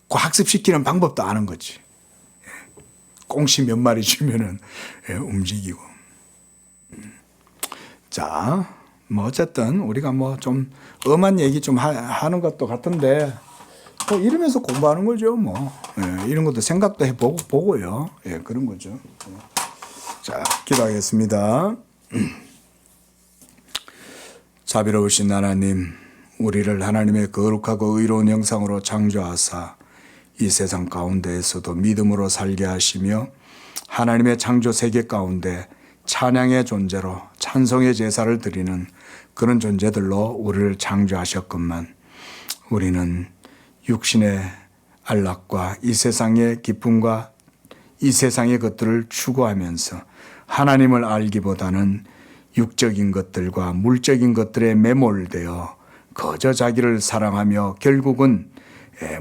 그 학습시키는 방법도 아는 거지. 꽁치 몇 마리 주면은 움직이고. 자, 어쨌든 우리가 좀 엄한 얘기 좀 하는 것도 같은데 이러면서 공부하는 거죠. 이런 것도 생각도 해보고요. 그런 거죠. 자, 기도하겠습니다. 자비로우신 하나님, 우리를 하나님의 거룩하고 의로운 형상으로 창조하사 이 세상 가운데에서도 믿음으로 살게 하시며 하나님의 창조 세계 가운데 찬양의 존재로 찬송의 제사를 드리는 그런 존재들로 우리를 창조하셨건만 우리는 육신의 안락과 이 세상의 기쁨과 이 세상의 것들을 추구하면서 하나님을 알기보다는 육적인 것들과 물적인 것들에 매몰되어 거저 자기를 사랑하며 결국은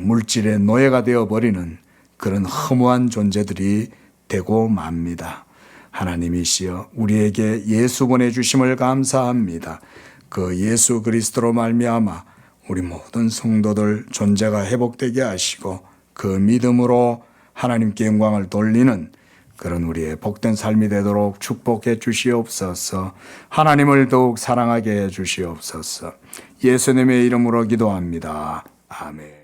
물질의 노예가 되어버리는 그런 허무한 존재들이 되고 맙니다. 하나님이시여 우리에게 예수 보내주심을 감사합니다. 그 예수 그리스도로 말미암아 우리 모든 성도들 존재가 회복되게 하시고 그 믿음으로 하나님께 영광을 돌리는 그런 우리의 복된 삶이 되도록 축복해 주시옵소서. 하나님을 더욱 사랑하게 해 주시옵소서. 예수님의 이름으로 기도합니다. 아멘.